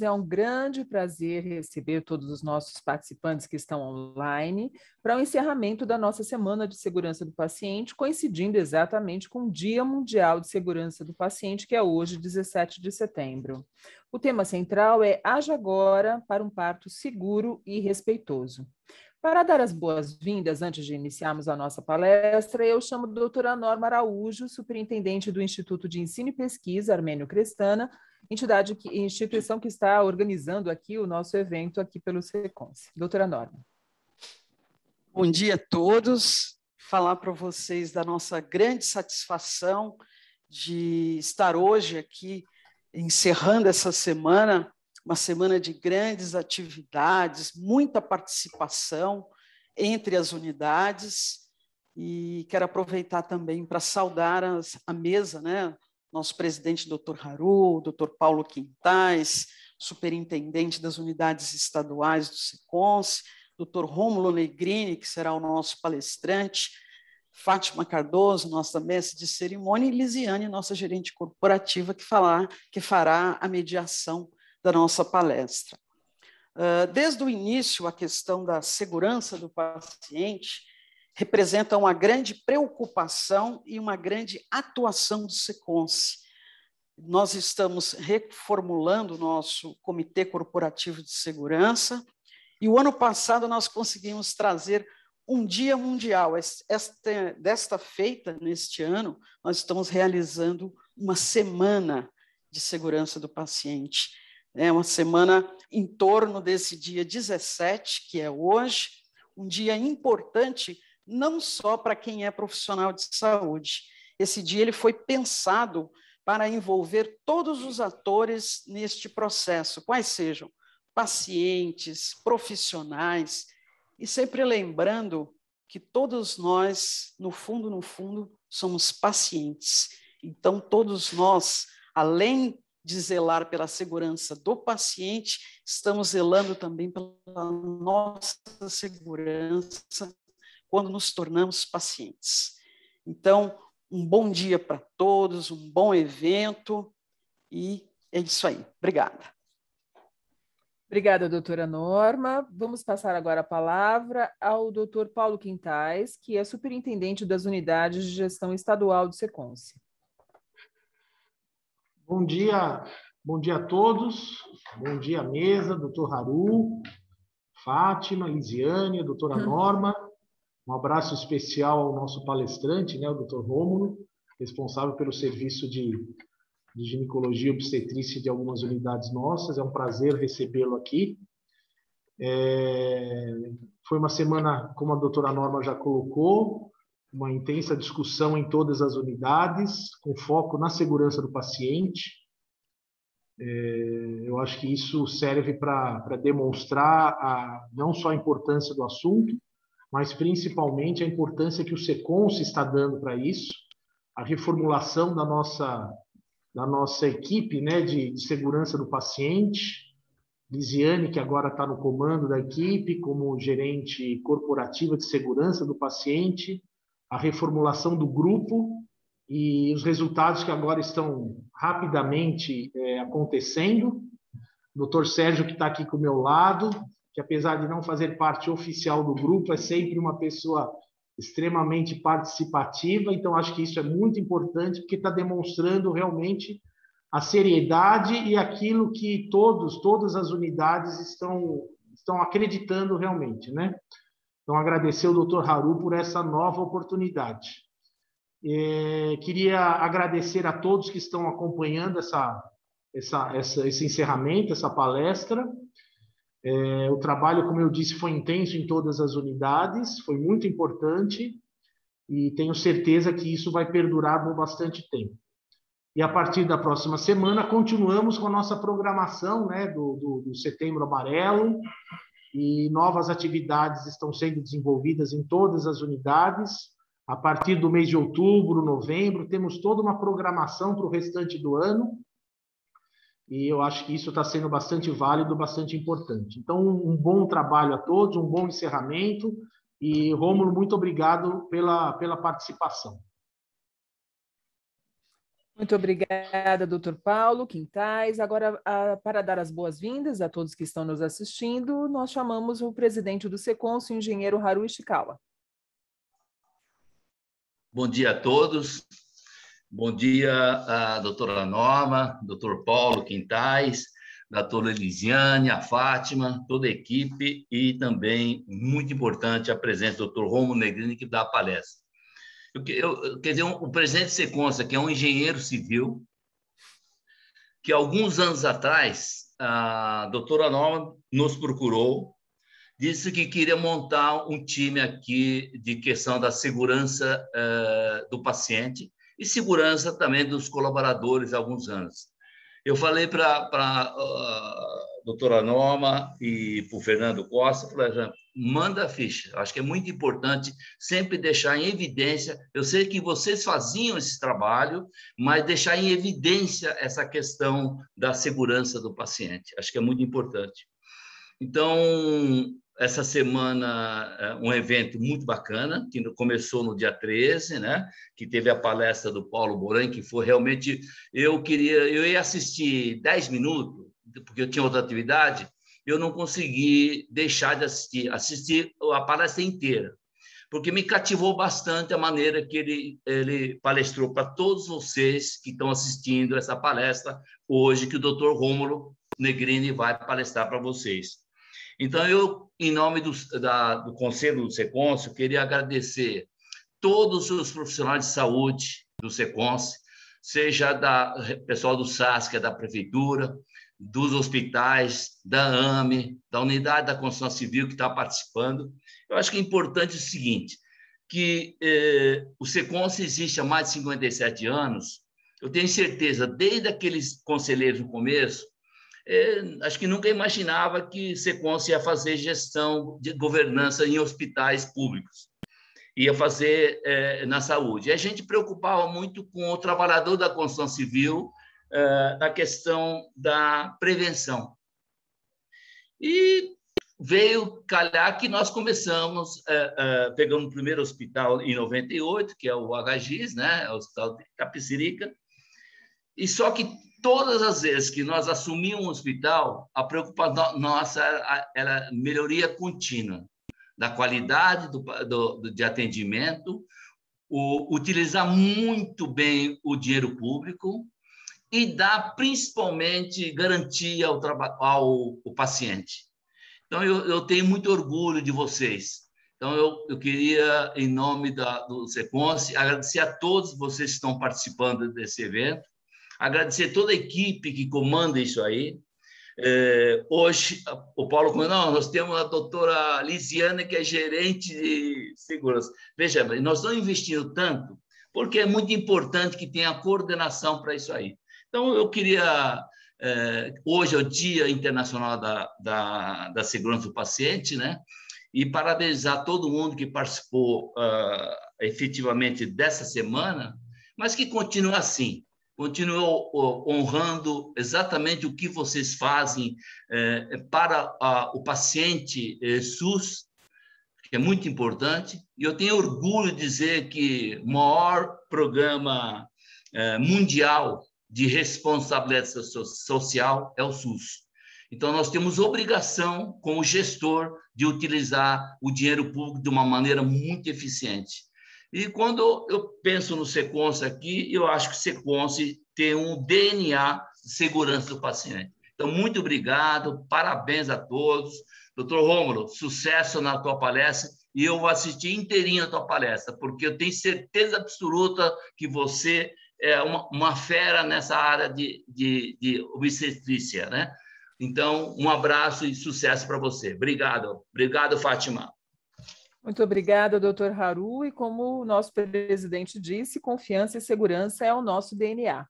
é um grande prazer receber todos os nossos participantes que estão online para o encerramento da nossa Semana de Segurança do Paciente, coincidindo exatamente com o Dia Mundial de Segurança do Paciente, que é hoje, 17 de setembro. O tema central é Haja Agora para um parto seguro e respeitoso. Para dar as boas-vindas, antes de iniciarmos a nossa palestra, eu chamo a doutora Norma Araújo, superintendente do Instituto de Ensino e Pesquisa Armênio Crestana, instituição que está organizando aqui o nosso evento aqui pelo SECONSE. Doutora Norma. Bom dia a todos. Falar para vocês da nossa grande satisfação de estar hoje aqui, encerrando essa semana, uma semana de grandes atividades, muita participação entre as unidades, e quero aproveitar também para saudar a mesa, né? Nosso presidente, doutor Haru, doutor Paulo Quintais, superintendente das unidades estaduais do SECONSE, doutor Rômulo Negrini, que será o nosso palestrante, Fátima Cardoso, nossa mestre de cerimônia, e Lisiane, nossa gerente corporativa, que fará a mediação da nossa palestra. Desde o início, a questão da segurança do paciente representa uma grande preocupação e uma grande atuação do SECONSE. Nós estamos reformulando o nosso Comitê Corporativo de Segurança, e o ano passado nós conseguimos trazer um dia mundial. Desta feita, neste ano, nós estamos realizando uma semana de segurança do paciente. É uma semana em torno desse dia 17, que é hoje, um dia importante não só para quem é profissional de saúde. Esse dia ele foi pensado para envolver todos os atores neste processo, quais sejam pacientes, profissionais, e sempre lembrando que todos nós, no fundo, somos pacientes. Então, todos nós, além de zelar pela segurança do paciente, estamos zelando também pela nossa segurança quando nos tornamos pacientes. Então, um bom dia para todos, um bom evento, e é isso aí. Obrigada. Obrigada, doutora Norma. Vamos passar agora a palavra ao doutor Paulo Quintais, que é superintendente das unidades de gestão estadual do SECONSE. Bom dia a todos. Bom dia, mesa, doutor Haru, Fátima, Lisiane, a doutora Norma. Um abraço especial ao nosso palestrante, né, o doutor Rômulo, responsável pelo serviço de ginecologia e obstetrícia de algumas unidades nossas. É um prazer recebê-lo aqui. Foi uma semana, como a doutora Norma já colocou, uma intensa discussão em todas as unidades, com foco na segurança do paciente. Eu acho que isso serve para demonstrar não só a importância do assunto, mas principalmente a importância que o SECONSE está dando para isso, a reformulação da nossa equipe, né, de segurança do paciente. Lisiane, que agora está no comando da equipe, como gerente corporativa de segurança do paciente, a reformulação do grupo e os resultados que agora estão rapidamente acontecendo. O Dr. Sérgio, que está aqui com o meu lado, que apesar de não fazer parte oficial do grupo, é sempre uma pessoa extremamente participativa. Então, acho que isso é muito importante, porque está demonstrando realmente a seriedade e aquilo que todas as unidades estão acreditando realmente, né? Então, agradecer ao Dr. Haru por essa nova oportunidade. Queria agradecer a todos que estão acompanhando esse encerramento, essa palestra. O trabalho, como eu disse, foi intenso em todas as unidades, foi muito importante e tenho certeza que isso vai perdurar por bastante tempo. E a partir da próxima semana, continuamos com a nossa programação, né, do Setembro Amarelo, e novas atividades estão sendo desenvolvidas em todas as unidades. A partir do mês de outubro, novembro, temos toda uma programação para o restante do ano, e eu acho que isso está sendo bastante válido, bastante importante. Então, um bom trabalho a todos, um bom encerramento, e Rômulo, muito obrigado pela participação. Muito obrigada, doutor Paulo Quintais. Agora, para dar as boas-vindas a todos que estão nos assistindo, nós chamamos o presidente do Secons, o engenheiro Haru Ishikawa. Bom dia a todos. Bom dia a doutora Norma, doutor Paulo Quintais, doutora Elisiane, a Fátima, toda a equipe e também, muito importante, a presença do doutor Rômulo Negrini, que dá a palestra. Quer dizer, o presidente Secons, que é um engenheiro civil, que alguns anos atrás, a doutora Norma nos procurou, disse que queria montar um time aqui de questão da segurança do paciente e segurança também dos colaboradores há alguns anos. Eu falei para a doutora Norma e para o Fernando Costa, falei, manda a ficha. Acho que é muito importante sempre deixar em evidência. Eu sei que vocês faziam esse trabalho, mas deixar em evidência essa questão da segurança do paciente. Acho que é muito importante. Então, essa semana, um evento muito bacana, que começou no dia 13, né? Que teve a palestra do Paulo Boran, que foi realmente... Eu ia assistir 10 minutos, porque eu tinha outra atividade, eu não consegui deixar de assistir a palestra inteira, porque me cativou bastante a maneira que ele palestrou para todos vocês que estão assistindo essa palestra hoje, que o Dr. Rômulo Negrini vai palestrar para vocês. Então, eu, em nome do Conselho do Secons, queria agradecer todos os profissionais de saúde do Secons, seja pessoal do SAS, que é da Prefeitura, dos hospitais, da AME, da Unidade da Construção Civil, que está participando. Eu acho que é importante o seguinte, que o Secons existe há mais de 57 anos. Eu tenho certeza, desde aqueles conselheiros no começo, acho que nunca imaginava que Secons ia fazer gestão de governança em hospitais públicos, ia fazer na saúde. E a gente preocupava muito com o trabalhador da construção civil na questão da prevenção. E veio calhar que nós começamos, pegamos o primeiro hospital em 98, que é o HGIS, né, o Hospital de Itapecerica, e só que todas as vezes que nós assumimos um hospital, a preocupação nossa era melhoria contínua da qualidade de atendimento, utilizar muito bem o dinheiro público e dar, principalmente, garantia ao paciente. Então, eu tenho muito orgulho de vocês. Então, eu queria, em nome do Secons, agradecer a todos vocês que estão participando desse evento, agradecer toda a equipe que comanda isso aí. Hoje, o Paulo falou, não, nós temos a doutora Lisiane, que é gerente de segurança. Veja, nós estamos investindo tanto, porque é muito importante que tenha coordenação para isso aí. Então, eu queria... hoje é o Dia Internacional da Segurança do Paciente, né? E parabenizar todo mundo que participou efetivamente dessa semana, mas que continua assim. Continuo honrando exatamente o que vocês fazem para o paciente SUS, que é muito importante. E eu tenho orgulho de dizer que o maior programa mundial de responsabilidade social é o SUS. Então, nós temos obrigação, como gestor, de utilizar o dinheiro público de uma maneira muito eficiente. E quando eu penso no Secons aqui, eu acho que o Secons tem um DNA de segurança do paciente. Então, muito obrigado, parabéns a todos. Doutor Rômulo, sucesso na tua palestra, e eu vou assistir inteirinho a tua palestra, porque eu tenho certeza absoluta que você é uma fera nessa área de obstetrícia, né? Então, um abraço e sucesso para você. Obrigado. Obrigado, Fátima. Muito obrigada, doutor Haru. E como o nosso presidente disse, confiança e segurança é o nosso DNA.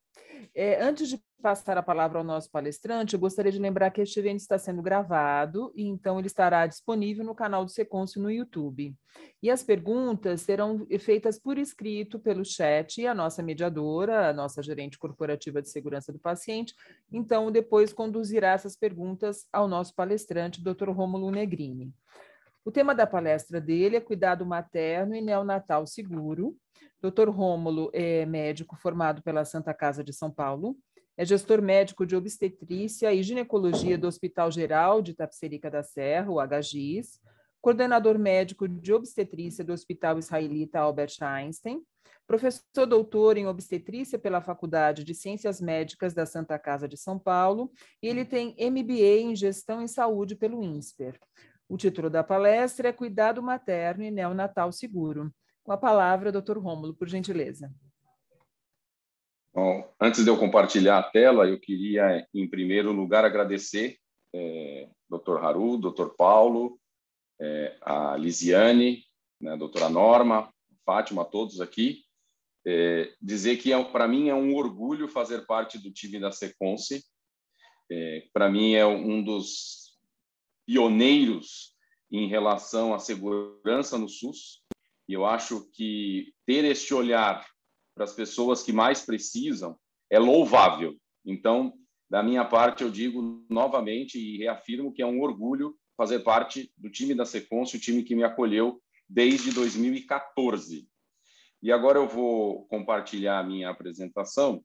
Antes de passar a palavra ao nosso palestrante, eu gostaria de lembrar que este evento está sendo gravado e então ele estará disponível no canal do Secons no YouTube. E as perguntas serão feitas por escrito pelo chat e a nossa mediadora, a nossa gerente corporativa de segurança do paciente, então depois conduzirá essas perguntas ao nosso palestrante, doutor Rômulo Negrini. O tema da palestra dele é Cuidado Materno e Neonatal Seguro. Dr. Rômulo é médico formado pela Santa Casa de São Paulo, é gestor médico de obstetrícia e ginecologia do Hospital Geral de Itapecerica da Serra, o HGIS, coordenador médico de obstetrícia do Hospital Israelita Albert Einstein, professor doutor em obstetrícia pela Faculdade de Ciências Médicas da Santa Casa de São Paulo, e ele tem MBA em Gestão em Saúde pelo INSPER. O título da palestra é Cuidado Materno e Neonatal Seguro. Com a palavra, Dr. Rômulo, por gentileza. Bom, antes de eu compartilhar a tela, eu queria, em primeiro lugar, agradecer Dr. Haru, Dr. Paulo, a Lisiane, né, a doutora Norma, a Fátima, a todos aqui. Dizer que, para mim, é um orgulho fazer parte do time da Seconce. Para mim, é um dos pioneiros em relação à segurança no SUS. E eu acho que ter este olhar para as pessoas que mais precisam é louvável. Então, da minha parte, eu digo novamente e reafirmo que é um orgulho fazer parte do time da Seconce, o time que me acolheu desde 2014. E agora eu vou compartilhar a minha apresentação.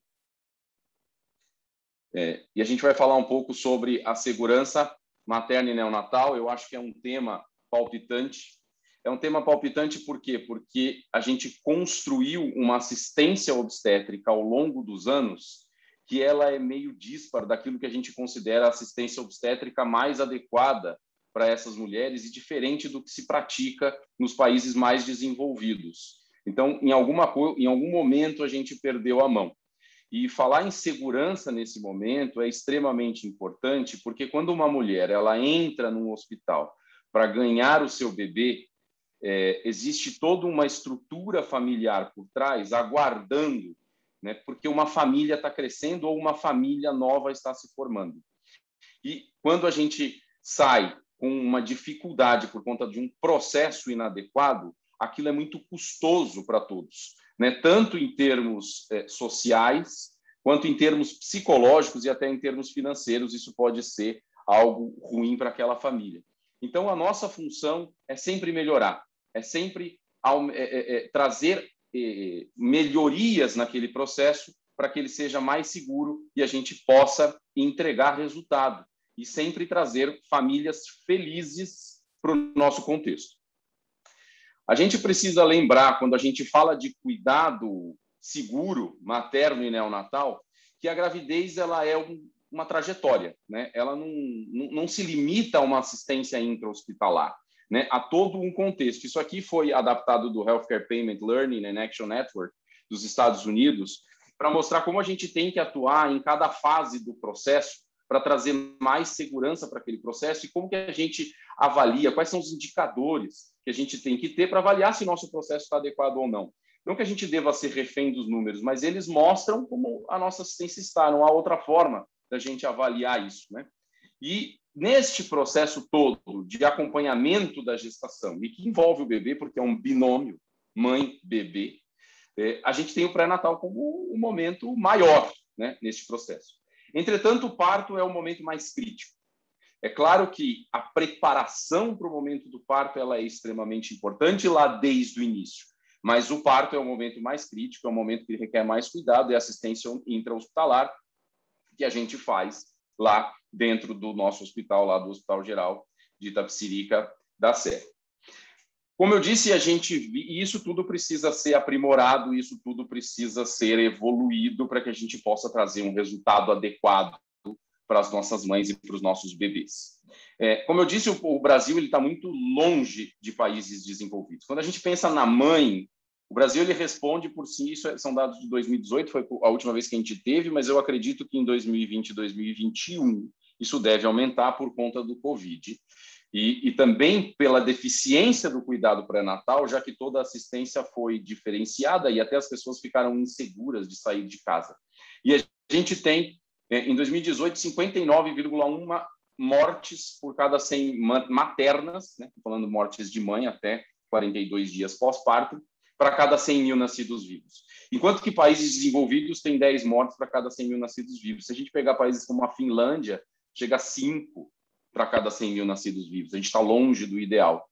E a gente vai falar um pouco sobre a segurança materna e neonatal. Eu acho que é um tema palpitante. É um tema palpitante por quê? Porque a gente construiu uma assistência obstétrica ao longo dos anos que ela é meio dispar daquilo que a gente considera a assistência obstétrica mais adequada para essas mulheres e diferente do que se pratica nos países mais desenvolvidos. Então, em algum momento, a gente perdeu a mão. E falar em segurança nesse momento é extremamente importante, porque quando uma mulher ela entra num hospital para ganhar o seu bebê, existe toda uma estrutura familiar por trás, aguardando, né, porque uma família está crescendo ou uma família nova está se formando. E quando a gente sai com uma dificuldade por conta de um processo inadequado, aquilo é muito custoso para todos, né? Tanto em termos sociais, quanto em termos psicológicos e até em termos financeiros, isso pode ser algo ruim para aquela família. Então, a nossa função é sempre melhorar, é sempre trazer melhorias naquele processo para que ele seja mais seguro e a gente possa entregar resultado e sempre trazer famílias felizes para o nosso contexto. A gente precisa lembrar, quando a gente fala de cuidado seguro, materno e neonatal, que a gravidez ela é uma trajetória, né? Ela não se limita a uma assistência intra-hospitalar, né? Há todo um contexto. Isso aqui foi adaptado do Healthcare Payment Learning and Action Network dos Estados Unidos para mostrar como a gente tem que atuar em cada fase do processo para trazer mais segurança para aquele processo e como que a gente avalia, quais são os indicadores que a gente tem que ter para avaliar se o nosso processo está adequado ou não. Não que a gente deva ser refém dos números, mas eles mostram como a nossa assistência está, não há outra forma da gente avaliar isso, né? E neste processo todo de acompanhamento da gestação, e que envolve o bebê, porque é um binômio mãe-bebê, a gente tem o pré-natal como um momento maior, né, neste processo. Entretanto, o parto é o momento mais crítico. É claro que a preparação para o momento do parto ela é extremamente importante lá desde o início, mas o parto é o momento mais crítico, é o momento que requer mais cuidado e assistência intra-hospitalar que a gente faz lá dentro do nosso hospital, lá do Hospital Geral de Itapecerica da Serra. Como eu disse, isso tudo precisa ser aprimorado, isso tudo precisa ser evoluído para que a gente possa trazer um resultado adequado para as nossas mães e para os nossos bebês. Como eu disse, o Brasil está muito longe de países desenvolvidos. Quando a gente pensa na mãe, o Brasil ele responde por si, isso são dados de 2018, foi a última vez que a gente teve, mas eu acredito que em 2020 e 2021 isso deve aumentar por conta do Covid. E também pela deficiência do cuidado pré-natal, já que toda a assistência foi diferenciada e até as pessoas ficaram inseguras de sair de casa. E a gente tem, em 2018, 59,1 mortes por cada 100 maternas, né? Falando mortes de mãe até 42 dias pós-parto, para cada 100 mil nascidos vivos. Enquanto que países desenvolvidos têm 10 mortes para cada 100 mil nascidos vivos. Se a gente pegar países como a Finlândia, chega a 5 para cada 100 mil nascidos vivos. A gente está longe do ideal.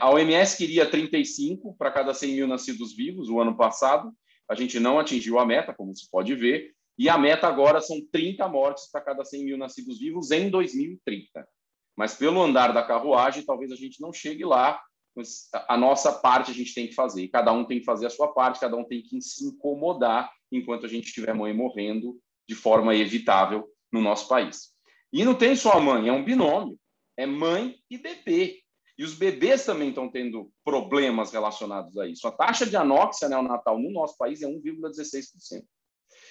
A OMS queria 35 para cada 100 mil nascidos vivos o ano passado. A gente não atingiu a meta, como se pode ver, e a meta agora são 30 mortes para cada 100 mil nascidos vivos em 2030. Mas pelo andar da carruagem, talvez a gente não chegue lá, mas a nossa parte a gente tem que fazer. E cada um tem que fazer a sua parte, cada um tem que se incomodar enquanto a gente tiver mãe morrendo de forma evitável no nosso país. E não tem só a mãe, é um binômio. É mãe e bebê. E os bebês também estão tendo problemas relacionados a isso. A taxa de anóxia neonatal no nosso país é 1,16%.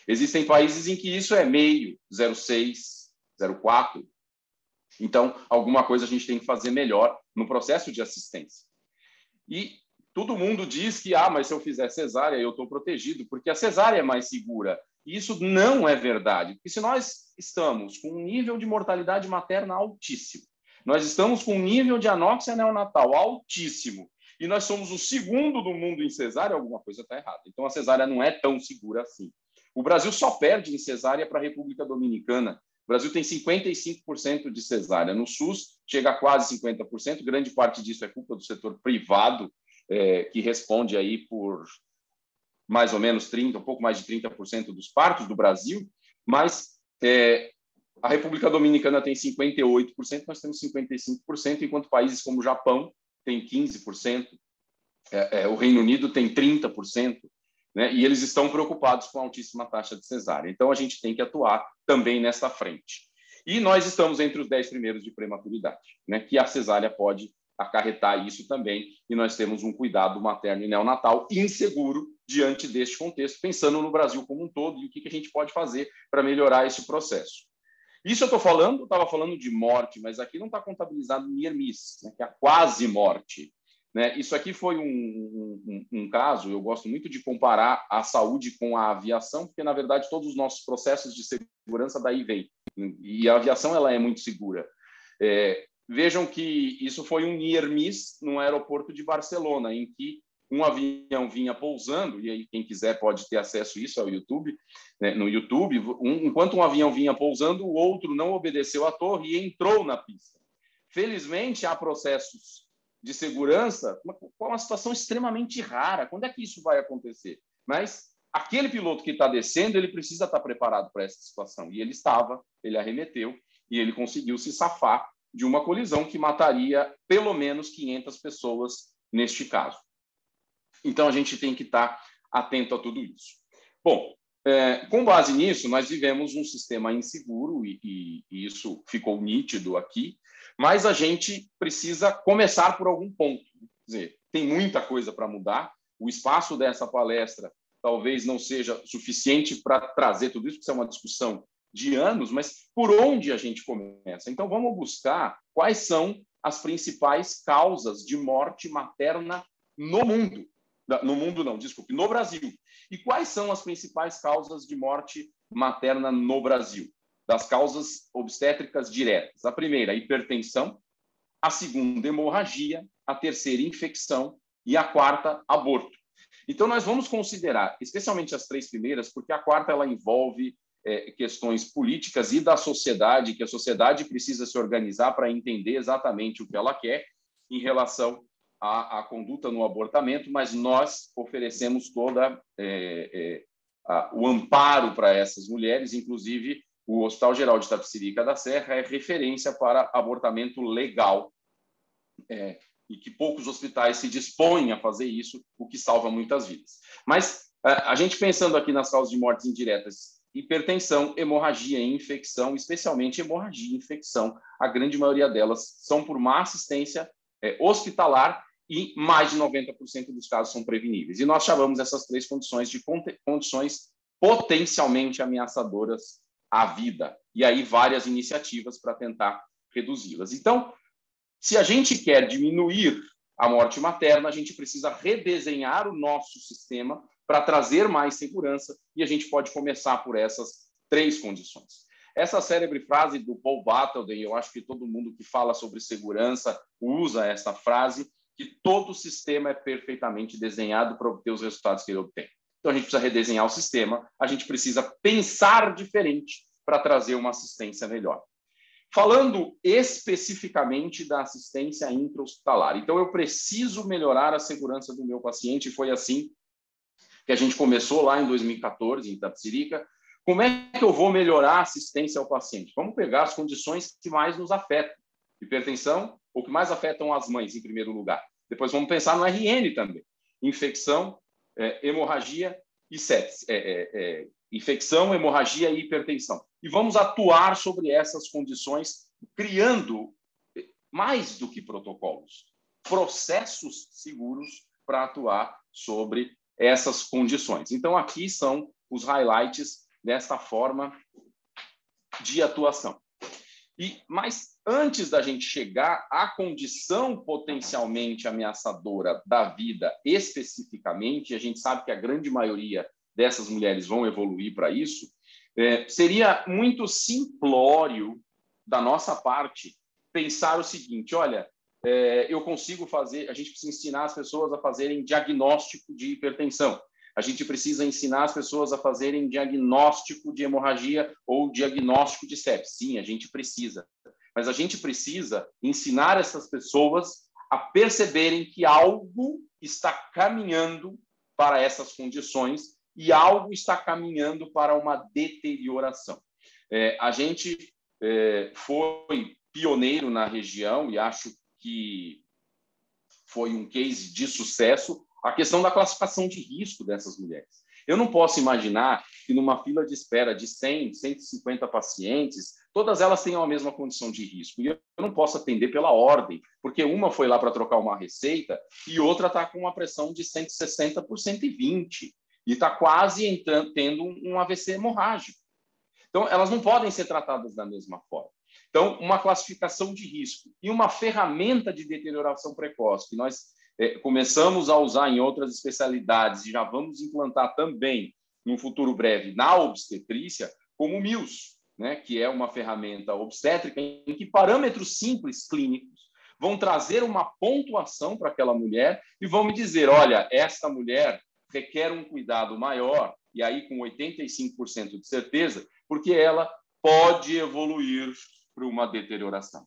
Existem países em que isso é meio, 0,6%, 0,4%. Então, alguma coisa a gente tem que fazer melhor no processo de assistência. E todo mundo diz que, mas se eu fizer cesárea, eu estou protegido, porque a cesárea é mais segura. E isso não é verdade. Porque se nós estamos com um nível de mortalidade materna altíssimo, nós estamos com um nível de anóxia neonatal altíssimo, e nós somos o segundo do mundo em cesárea, alguma coisa está errada. Então, a cesárea não é tão segura assim. O Brasil só perde em cesárea para a República Dominicana. O Brasil tem 55% de cesárea. No SUS, chega a quase 50%. Grande parte disso é culpa do setor privado, que responde aí por mais ou menos 30%, um pouco mais de 30% dos partos do Brasil. Mas a República Dominicana tem 58%, nós temos 55%, enquanto países como o Japão têm 15%, o Reino Unido tem 30%. Né? E eles estão preocupados com a altíssima taxa de cesárea. Então, a gente tem que atuar também nessa frente. E nós estamos entre os 10 primeiros de prematuridade, né? Que a cesárea pode acarretar isso também, e nós temos um cuidado materno e neonatal inseguro diante deste contexto, pensando no Brasil como um todo e o que a gente pode fazer para melhorar esse processo. Isso eu estava falando de morte, mas aqui não está contabilizado near miss, né? Que é a quase morte. Né? Isso aqui foi um caso, eu gosto muito de comparar a saúde com a aviação, porque, na verdade, todos os nossos processos de segurança daí vêm. E a aviação ela é muito segura. Vejam que isso foi um near miss no aeroporto de Barcelona, em que um avião vinha pousando, e aí quem quiser pode ter acesso a isso ao YouTube, né? No YouTube, enquanto um avião vinha pousando, o outro não obedeceu à torre e entrou na pista. Felizmente, há processos de segurança, com uma situação extremamente rara. Quando é que isso vai acontecer? Mas aquele piloto que está descendo, ele precisa estar preparado para essa situação. E ele estava, ele arremeteu e ele conseguiu se safar de uma colisão que mataria pelo menos 500 pessoas neste caso. Então, a gente tem que estar atento a tudo isso. Bom, com base nisso, nós vivemos um sistema inseguro e isso ficou nítido aqui, mas a gente precisa começar por algum ponto. Quer dizer, tem muita coisa para mudar. O espaço dessa palestra talvez não seja suficiente para trazer tudo isso, porque isso é uma discussão de anos, mas por onde a gente começa? Então, vamos buscar quais são as principais causas de morte materna no mundo. No mundo não, desculpe, no Brasil. E quais são as principais causas de morte materna no Brasil? Das causas obstétricas diretas. A primeira, hipertensão. A segunda, hemorragia. A terceira, infecção. E a quarta, aborto. Então, nós vamos considerar, especialmente as três primeiras, porque a quarta ela envolve questões políticas e da sociedade, que a sociedade precisa se organizar para entender exatamente o que ela quer em relação à conduta no abortamento, mas nós oferecemos todo o amparo para essas mulheres, inclusive o Hospital Geral de Itapecerica da Serra é referência para abortamento legal, e que poucos hospitais se dispõem a fazer isso, o que salva muitas vidas. Mas a gente pensando aqui nas causas de mortes indiretas, hipertensão, hemorragia e infecção, especialmente hemorragia e infecção, a grande maioria delas são por má assistência hospitalar e mais de 90% dos casos são preveníveis. E nós chamamos essas três condições de condições potencialmente ameaçadoras à vida. E aí várias iniciativas para tentar reduzi-las. Então, se a gente quer diminuir a morte materna, a gente precisa redesenhar o nosso sistema para trazer mais segurança, e a gente pode começar por essas três condições. Essa célebre frase do Paul Battledon, eu acho que todo mundo que fala sobre segurança usa essa frase, que todo sistema é perfeitamente desenhado para obter os resultados que ele obtém. Então, a gente precisa redesenhar o sistema, a gente precisa pensar diferente para trazer uma assistência melhor. Falando especificamente da assistência intra-hospitalar. Então, eu preciso melhorar a segurança do meu paciente, e foi assim que a gente começou lá em 2014, em Itapecerica. Como é que eu vou melhorar a assistência ao paciente? Vamos pegar as condições que mais nos afetam. Hipertensão, ou que mais afetam as mães, em primeiro lugar. Depois vamos pensar no RN também. Infecção, hemorragia e sepsis. Infecção, hemorragia e hipertensão. E vamos atuar sobre essas condições, criando, mais do que protocolos, processos seguros para atuar sobre essas condições. Então, aqui são os highlights desta forma de atuação. Mas antes da gente chegar à condição potencialmente ameaçadora da vida especificamente, a gente sabe que a grande maioria dessas mulheres vão evoluir para isso, seria muito simplório da nossa parte pensar o seguinte: olha, eu consigo fazer, a gente precisa ensinar as pessoas a fazerem diagnóstico de hipertensão, a gente precisa ensinar as pessoas a fazerem diagnóstico de hemorragia ou diagnóstico de sepsis. Sim, a gente precisa, mas a gente precisa ensinar essas pessoas a perceberem que algo está caminhando para essas condições e algo está caminhando para uma deterioração. A gente foi pioneiro na região e acho que foi um case de sucesso a questão da classificação de risco dessas mulheres. Eu não posso imaginar que numa fila de espera de 100, 150 pacientes, todas elas tenham a mesma condição de risco. E eu não posso atender pela ordem, porque uma foi lá para trocar uma receita e outra está com uma pressão de 160 por 120 e está quase tendo um AVC hemorrágico. Então, elas não podem ser tratadas da mesma forma. Então, uma classificação de risco e uma ferramenta de deterioração precoce, que nós começamos a usar em outras especialidades e já vamos implantar também, no futuro breve, na obstetrícia, como o MILS, né, que é uma ferramenta obstétrica em que parâmetros simples clínicos vão trazer uma pontuação para aquela mulher e vão me dizer: olha, esta mulher requer um cuidado maior, e aí com 85% de certeza, porque ela pode evoluir para uma deterioração.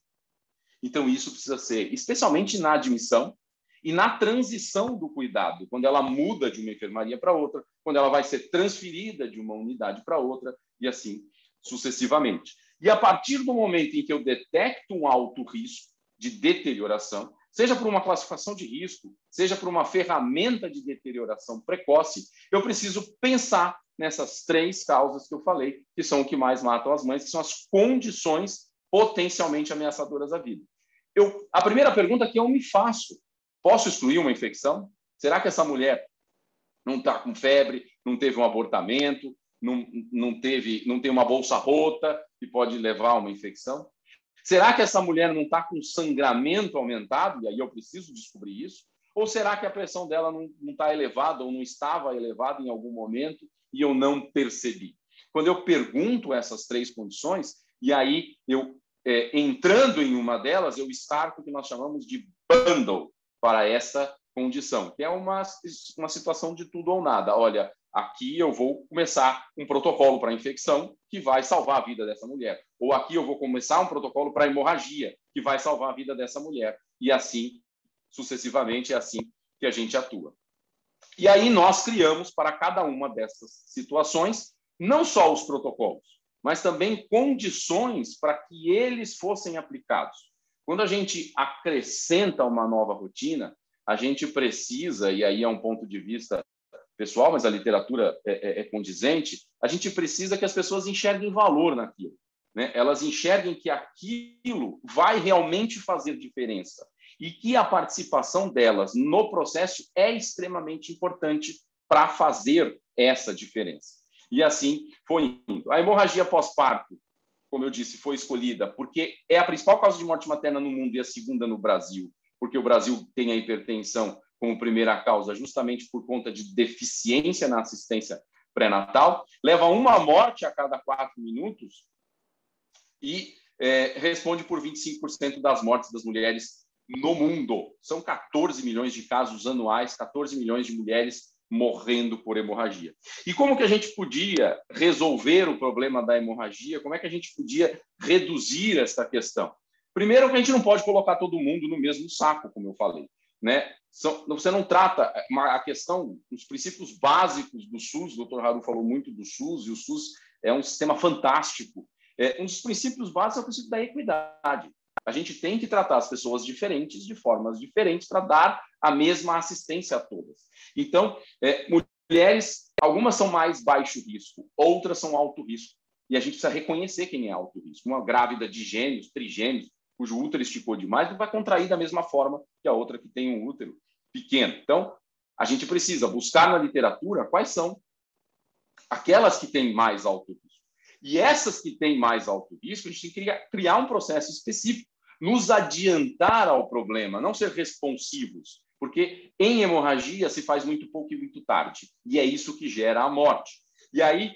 Então, isso precisa ser, especialmente na admissão e na transição do cuidado, quando ela muda de uma enfermaria para outra, quando ela vai ser transferida de uma unidade para outra, e assim sucessivamente. E a partir do momento em que eu detecto um alto risco de deterioração, seja por uma classificação de risco, seja por uma ferramenta de deterioração precoce, eu preciso pensar nessas 3 causas que eu falei, que são o que mais matam as mães, que são as condições potencialmente ameaçadoras à vida. A primeira pergunta que eu me faço: posso excluir uma infecção? Será que essa mulher não está com febre, não teve um abortamento, não tem uma bolsa rota que pode levar a uma infecção? Será que essa mulher não está com sangramento aumentado, e aí eu preciso descobrir isso? Ou será que a pressão dela não está elevada ou não estava elevada em algum momento e eu não percebi? Quando eu pergunto essas 3 condições, e aí eu, entrando em uma delas, eu starto o que nós chamamos de bundle para essa condição, que é uma situação de tudo ou nada. Olha, aqui eu vou começar um protocolo para infecção que vai salvar a vida dessa mulher. Ou aqui eu vou começar um protocolo para hemorragia que vai salvar a vida dessa mulher. E assim, sucessivamente, é assim que a gente atua. E aí nós criamos para cada uma dessas situações, não só os protocolos, mas também condições para que eles fossem aplicados. Quando a gente acrescenta uma nova rotina, a gente precisa, e aí é um ponto de vista pessoal, mas a literatura é condizente, a gente precisa que as pessoas enxerguem valor naquilo, né? Elas enxerguem que aquilo vai realmente fazer diferença e que a participação delas no processo é extremamente importante para fazer essa diferença. E assim foi indo. A hemorragia pós-parto, como eu disse, foi escolhida porque é a principal causa de morte materna no mundo e a segunda no Brasil, porque o Brasil tem a hipertensão como primeira causa justamente por conta de deficiência na assistência pré-natal, leva uma morte a cada 4 minutos e responde por 25% das mortes das mulheres no mundo. São 14 milhões de casos anuais, 14 milhões de mulheres morrendo por hemorragia. E como que a gente podia resolver o problema da hemorragia? Como é que a gente podia reduzir essa questão? Primeiro, que a gente não pode colocar todo mundo no mesmo saco, como eu falei, né? Você não trata a questão, os princípios básicos do SUS, o Dr. Haru falou muito do SUS, e o SUS é um sistema fantástico. Um dos princípios básicos é o princípio da equidade. A gente tem que tratar as pessoas diferentes de formas diferentes para dar a mesma assistência a todas. Então, mulheres, algumas são mais baixo risco, outras são alto risco. E a gente precisa reconhecer quem é alto risco. Uma grávida de gêmeos, trigêmeos, cujo útero esticou demais, não vai contrair da mesma forma que a outra que tem um útero pequeno. Então, a gente precisa buscar na literatura quais são aquelas que têm mais alto risco. E essas que têm mais alto risco, a gente tem que criar um processo específico, nos adiantar ao problema, não ser responsivos, porque em hemorragia se faz muito pouco e muito tarde, e é isso que gera a morte. E aí,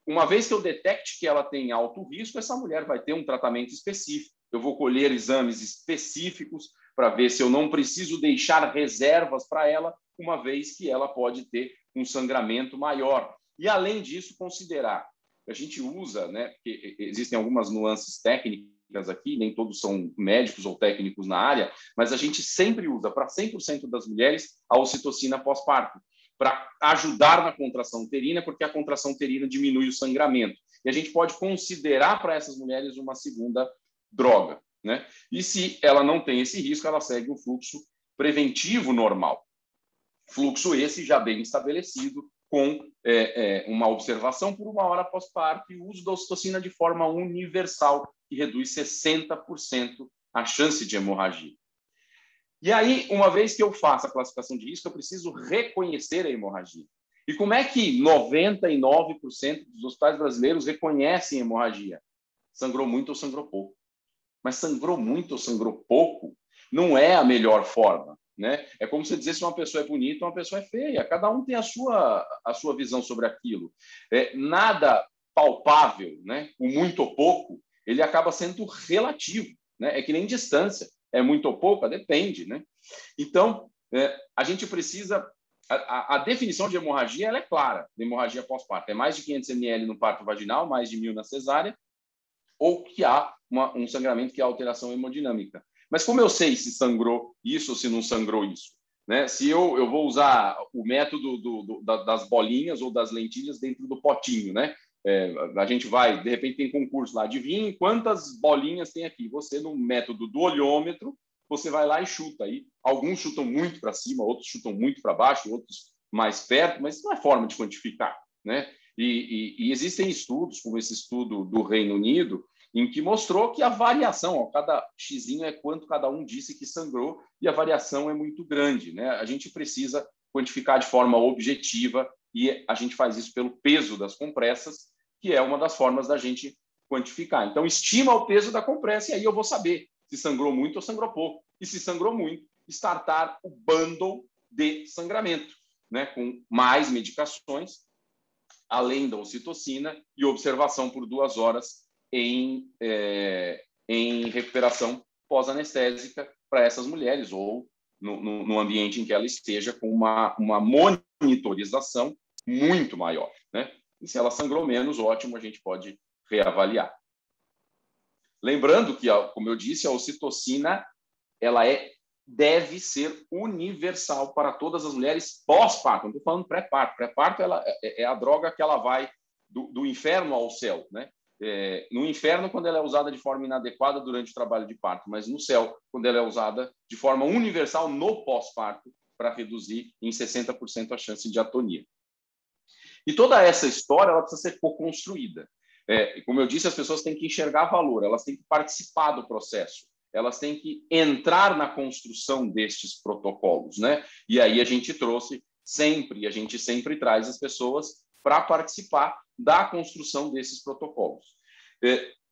uma vez que eu detecte que ela tem alto risco, essa mulher vai ter um tratamento específico. Eu vou colher exames específicos para ver se eu não preciso deixar reservas para ela, uma vez que ela pode ter um sangramento maior. E, além disso, considerar. A gente usa, né, porque existem algumas nuances técnicas aqui, nem todos são médicos ou técnicos na área, mas a gente sempre usa para 100% das mulheres a ocitocina pós-parto, para ajudar na contração uterina, porque a contração uterina diminui o sangramento. E a gente pode considerar para essas mulheres uma segunda droga, né? E se ela não tem esse risco, ela segue o fluxo preventivo normal. Fluxo esse já bem estabelecido, com uma observação por 1 hora pós-parto e o uso da ocitocina de forma universal, que reduz 60% a chance de hemorragia. E aí, uma vez que eu faço a classificação de risco, eu preciso reconhecer a hemorragia. E como é que 99% dos hospitais brasileiros reconhecem hemorragia? Sangrou muito ou sangrou pouco. Mas sangrou muito ou sangrou pouco não é a melhor forma, né? É como se dizer se uma pessoa é bonita ou uma pessoa é feia. Cada um tem a sua visão sobre aquilo. Nada palpável, né? O muito ou pouco, ele acaba sendo relativo, né? É que nem distância. É muito ou pouco? Depende, né? Então, a gente precisa... A definição de hemorragia ela é clara, de hemorragia pós-parto. É mais de 500 ml no parto vaginal, mais de 1.000 na cesárea, ou que há um sangramento que é alteração hemodinâmica. Mas como eu sei se sangrou isso ou se não sangrou isso? Né? Se eu vou usar o método das bolinhas ou das lentilhas dentro do potinho, né? A gente vai, de repente tem concurso lá, adivinhe quantas bolinhas tem aqui. Você, no método do olhômetro, você vai lá e chuta. Aí, alguns chutam muito para cima, outros chutam muito para baixo, outros mais perto, mas não é forma de quantificar, né? E existem estudos, como esse estudo do Reino Unido, em que mostrou que a variação, cada xizinho é quanto cada um disse que sangrou, e a variação é muito grande, né? A gente precisa quantificar de forma objetiva, e a gente faz isso pelo peso das compressas, que é uma das formas da gente quantificar. Então, estima o peso da compressa, e aí eu vou saber se sangrou muito ou sangrou pouco. E se sangrou muito, startar o bundle de sangramento, né? Com mais medicações, além da ocitocina, e observação por 2 horas em recuperação pós-anestésica para essas mulheres, ou no ambiente em que ela esteja, com uma monitorização muito maior, né? E se ela sangrou menos, ótimo, a gente pode reavaliar. Lembrando que, como eu disse, a ocitocina ela deve ser universal para todas as mulheres pós-parto. Não estou falando pré-parto. Pré-parto é a droga que ela vai do inferno ao céu, né? No inferno, quando ela é usada de forma inadequada durante o trabalho de parto, mas no céu, quando ela é usada de forma universal no pós-parto, para reduzir em 60% a chance de atonia. E toda essa história ela precisa ser co-construída. Como eu disse, as pessoas têm que enxergar valor, elas têm que participar do processo, elas têm que entrar na construção destes protocolos, né? E aí a gente sempre traz as pessoas para participar da construção desses protocolos.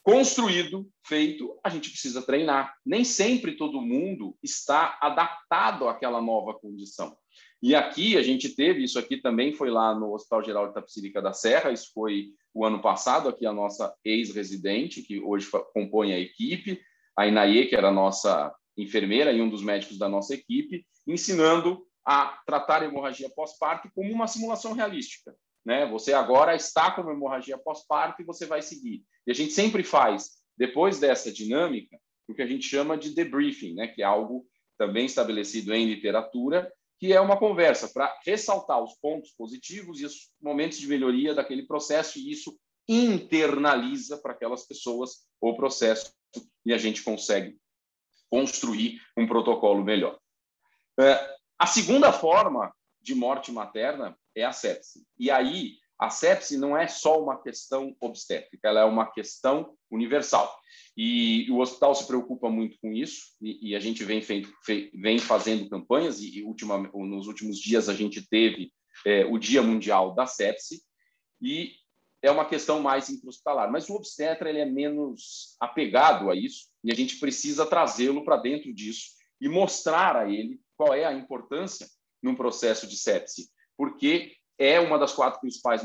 Construído, feito, a gente precisa treinar. Nem sempre todo mundo está adaptado àquela nova condição. E aqui a gente teve, isso aqui também foi lá no Hospital Geral de Itapecerica da Serra, isso foi o ano passado, aqui a nossa ex-residente, que hoje compõe a equipe, a Inaê, que era a nossa enfermeira e um dos médicos da nossa equipe, ensinando a tratar a hemorragia pós-parto como uma simulação realística, né? Você agora está com uma hemorragia pós-parto e você vai seguir. E a gente sempre faz, depois dessa dinâmica, o que a gente chama de debriefing, né? Que é algo também estabelecido em literatura, que é uma conversa para ressaltar os pontos positivos e os momentos de melhoria daquele processo, e isso internaliza para aquelas pessoas o processo e a gente consegue construir um protocolo melhor. A segunda forma de morte materna é a sepse. E aí, a sepse não é só uma questão obstétrica, ela é uma questão universal. E o hospital se preocupa muito com isso, e a gente vem fazendo campanhas, e nos últimos dias a gente teve o Dia Mundial da Sepse, e é uma questão mais intra-hospitalar. Mas o obstetra ele é menos apegado a isso, e a gente precisa trazê-lo para dentro disso e mostrar a ele qual é a importância num processo de sepse, porque é uma das 4 principais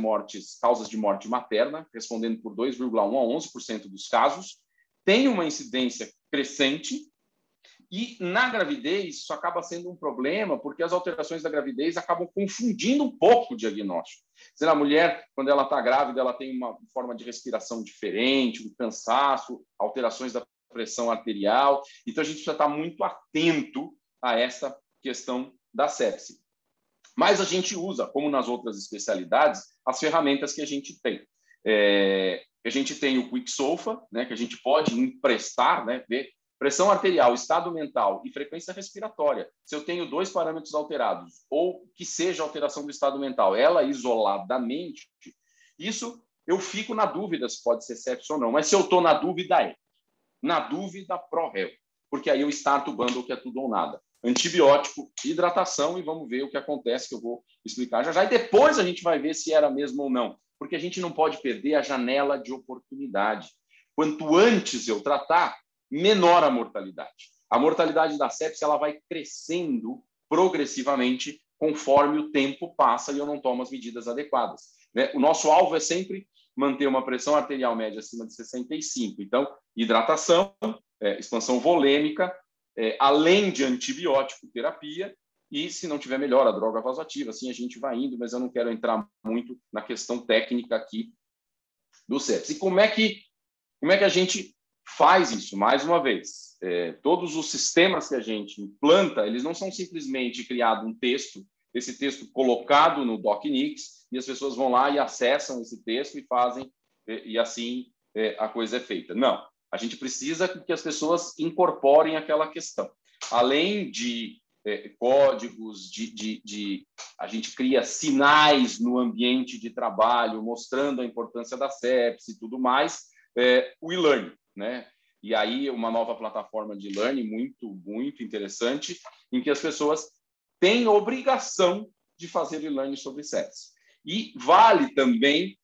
causas de morte materna, respondendo por 2,1% a 11% dos casos, tem uma incidência crescente, e na gravidez isso acaba sendo um problema, porque as alterações da gravidez acabam confundindo um pouco o diagnóstico. Se a mulher, quando ela está grávida, ela tem uma forma de respiração diferente, um cansaço, alterações da pressão arterial, então a gente precisa estar muito atento a essa questão da sepse. Mas a gente usa, como nas outras especialidades, as ferramentas que a gente tem. A gente tem o QuickSOFA, né, que a gente pode emprestar, né, ver pressão arterial, estado mental e frequência respiratória. Se eu tenho 2 parâmetros alterados, ou que seja alteração do estado mental, ela isoladamente, isso eu fico na dúvida se pode ser sepsis ou não. Mas se eu estou na dúvida, na dúvida, pró-réu. Porque aí eu starto o bundle que é tudo ou nada. Antibiótico, hidratação, e vamos ver o que acontece, que eu vou explicar já já. E depois a gente vai ver se era mesmo ou não. Porque a gente não pode perder a janela de oportunidade. Quanto antes eu tratar, menor a mortalidade. A mortalidade da sepse ela vai crescendo progressivamente conforme o tempo passa e eu não tomo as medidas adequadas, né? O nosso alvo é sempre manter uma pressão arterial média acima de 65. Então, hidratação, expansão volêmica, além de antibiótico terapia, e se não tiver melhor, a droga vasoativa. Assim a gente vai indo, mas eu não quero entrar muito na questão técnica aqui do sepse. E como é que a gente faz isso? Mais uma vez, todos os sistemas que a gente implanta, eles não são simplesmente criado um texto, esse texto colocado no DocNix, e as pessoas vão lá e acessam esse texto e fazem, e assim a coisa é feita. Não, a gente precisa que as pessoas incorporem aquela questão. Além de códigos, a gente cria sinais no ambiente de trabalho, mostrando a importância da sepse e tudo mais, o e-learning, né? E aí uma nova plataforma de e-learning muito, muito interessante, em que as pessoas têm obrigação de fazer e-learning sobre sepse. E vale também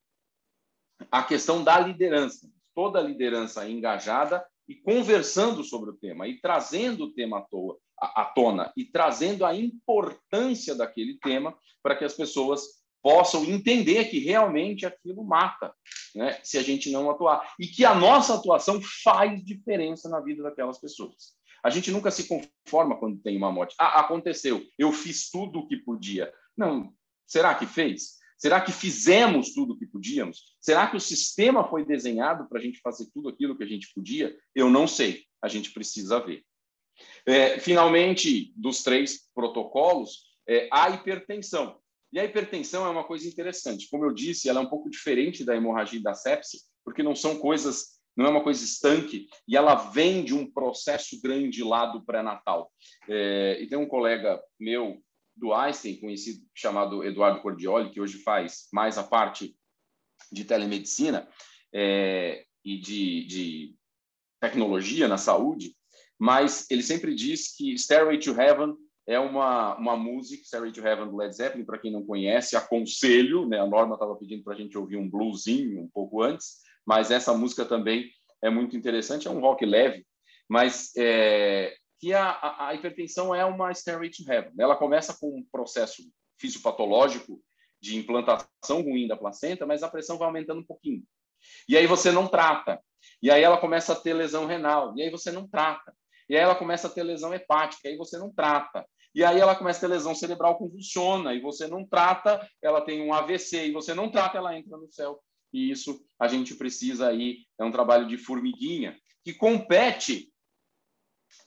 a questão da liderança. Toda a liderança engajada e conversando sobre o tema, e trazendo o tema à tona, e trazendo a importância daquele tema para que as pessoas possam entender que realmente aquilo mata, né, se a gente não atuar. E que a nossa atuação faz diferença na vida daquelas pessoas. A gente nunca se conforma quando tem uma morte. Aconteceu, eu fiz tudo o que podia. Não, será que fez? Será que fizemos tudo o que podíamos? Será que o sistema foi desenhado para a gente fazer tudo aquilo que a gente podia? Eu não sei, a gente precisa ver. Finalmente, dos 3 protocolos, a hipertensão. E a hipertensão é uma coisa interessante. Como eu disse, ela é um pouco diferente da hemorragia e da sepse, porque não é uma coisa estanque, e ela vem de um processo grande lá do pré-natal. E tem um colega meu do Einstein, conhecido, chamado Eduardo Cordioli, que hoje faz mais a parte de telemedicina e de tecnologia na saúde, mas ele sempre diz que Stairway to Heaven é uma música, Stairway to Heaven do Led Zeppelin, para quem não conhece, aconselho, né? A Norma estava pedindo para a gente ouvir um bluesinho um pouco antes, mas essa música também é muito interessante, é um rock leve, mas que a hipertensão é uma Stairway to Heaven. Ela começa com um processo fisiopatológico de implantação ruim da placenta, mas a pressão vai aumentando um pouquinho. E aí você não trata. E aí ela começa a ter lesão renal. E aí você não trata. E aí ela começa a ter lesão hepática. E aí você não trata. E aí ela começa a ter lesão cerebral, convulsiona, e você não trata, ela tem um AVC, e você não trata, ela entra no céu. E isso a gente precisa aí, é um trabalho de formiguinha, que compete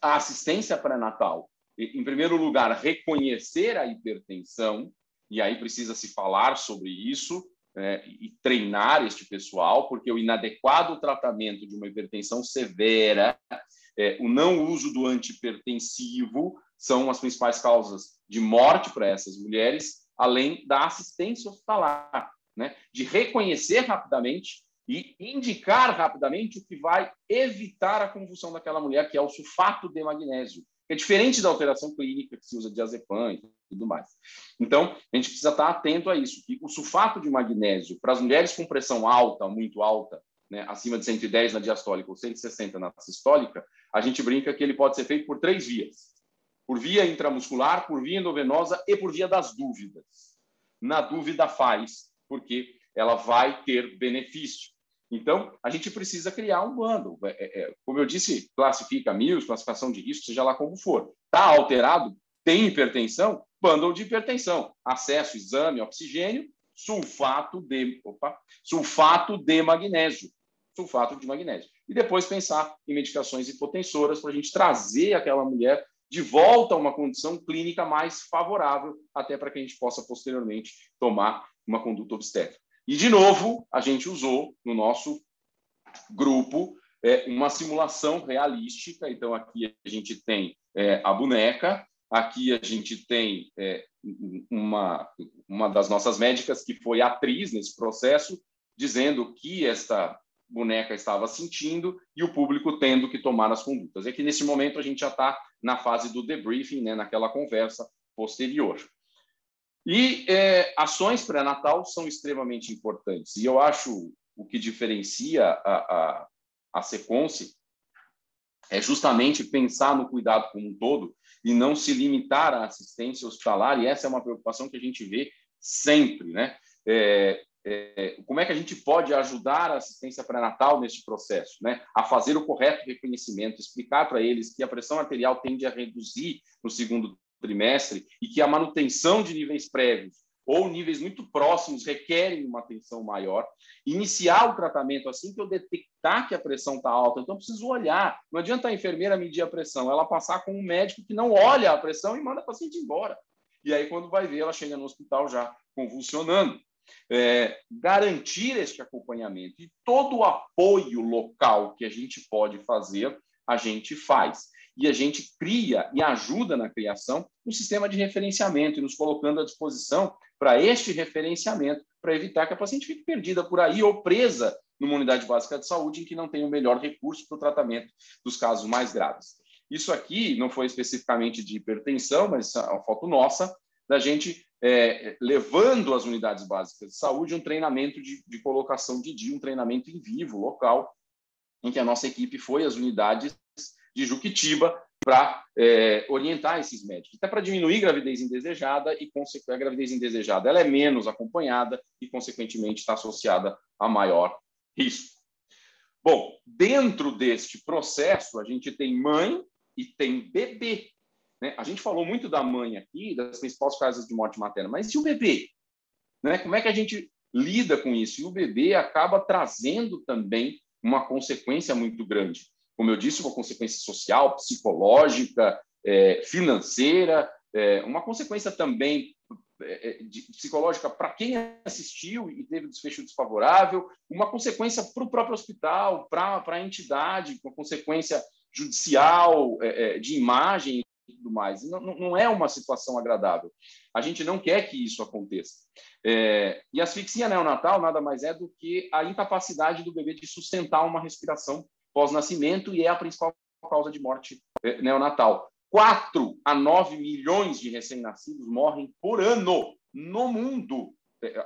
à assistência pré-natal. Em primeiro lugar, reconhecer a hipertensão, e aí precisa se falar sobre isso, e treinar este pessoal, porque o inadequado tratamento de uma hipertensão severa, o não uso do antihipertensivo, são as principais causas de morte para essas mulheres, além da assistência hospitalar, né? De reconhecer rapidamente e indicar rapidamente o que vai evitar a convulsão daquela mulher, que é o sulfato de magnésio, que é diferente da alteração clínica que se usa diazepam e tudo mais. Então, a gente precisa estar atento a isso, que o sulfato de magnésio, para as mulheres com pressão alta, muito alta, né, acima de 110 na diastólica ou 160 na sistólica, a gente brinca que ele pode ser feito por 3 vias. Por via intramuscular, por via endovenosa e por via das dúvidas. Na dúvida faz, porque ela vai ter benefício. Então, a gente precisa criar um bundle. Como eu disse, classifica MILS, classificação de risco, seja lá como for. Está alterado, tem hipertensão, bundle de hipertensão. Acesso, exame, oxigênio, sulfato de magnésio. Sulfato de magnésio. E depois pensar em medicações hipotensoras para a gente trazer aquela mulher de volta a uma condição clínica mais favorável, até para que a gente possa posteriormente tomar uma conduta obstétrica. E, de novo, a gente usou no nosso grupo uma simulação realística. Então, aqui a gente tem a boneca, aqui a gente tem uma das nossas médicas que foi atriz nesse processo, dizendo que esta boneca estava sentindo e o público tendo que tomar as condutas. É que, nesse momento, a gente já está na fase do debriefing, né, naquela conversa posterior. E ações pré-natal são extremamente importantes. E eu acho o que diferencia a Sequence é justamente pensar no cuidado como um todo e não se limitar à assistência hospitalar. E essa é uma preocupação que a gente vê sempre, né? Como é que a gente pode ajudar a assistência pré-natal neste processo, né? A fazer o correto reconhecimento, explicar para eles que a pressão arterial tende a reduzir no segundo trimestre e que a manutenção de níveis prévios ou níveis muito próximos requerem uma atenção maior. Iniciar o tratamento assim que eu detectar que a pressão está alta. Então, eu preciso olhar. Não adianta a enfermeira medir a pressão, ela passar com um médico que não olha a pressão e manda a paciente embora. E aí, quando vai ver, ela chega no hospital já convulsionando. Garantir este acompanhamento e todo o apoio local que a gente pode fazer, a gente faz. E a gente cria e ajuda na criação um sistema de referenciamento e nos colocando à disposição para este referenciamento, para evitar que a paciente fique perdida por aí ou presa numa unidade básica de saúde em que não tem o melhor recurso para o tratamento dos casos mais graves. Isso aqui não foi especificamente de hipertensão, mas é uma foto nossa da gente levando às unidades básicas de saúde um treinamento de colocação de DIU, um treinamento em vivo, local, em que a nossa equipe foi às unidades de Juquitiba para orientar esses médicos, até para diminuir gravidez indesejada e a gravidez indesejada ela é menos acompanhada e, consequentemente, está associada a maior risco. Bom, dentro deste processo, a gente tem mãe e tem bebê. Né? A gente falou muito da mãe aqui, das principais causas de morte materna, mas e o bebê? Né? Como é que a gente lida com isso? E o bebê acaba trazendo também uma consequência muito grande. Como eu disse, uma consequência social, psicológica, financeira, uma consequência também psicológica para quem assistiu e teve desfecho desfavorável, uma consequência para o próprio hospital, para a entidade, uma consequência judicial, de imagem e tudo mais. Não é uma situação agradável. A gente não quer que isso aconteça. E a asfixia neonatal nada mais é do que a incapacidade do bebê de sustentar uma respiração pós-nascimento e é a principal causa de morte neonatal. 4 a 9 milhões de recém-nascidos morrem por ano no mundo.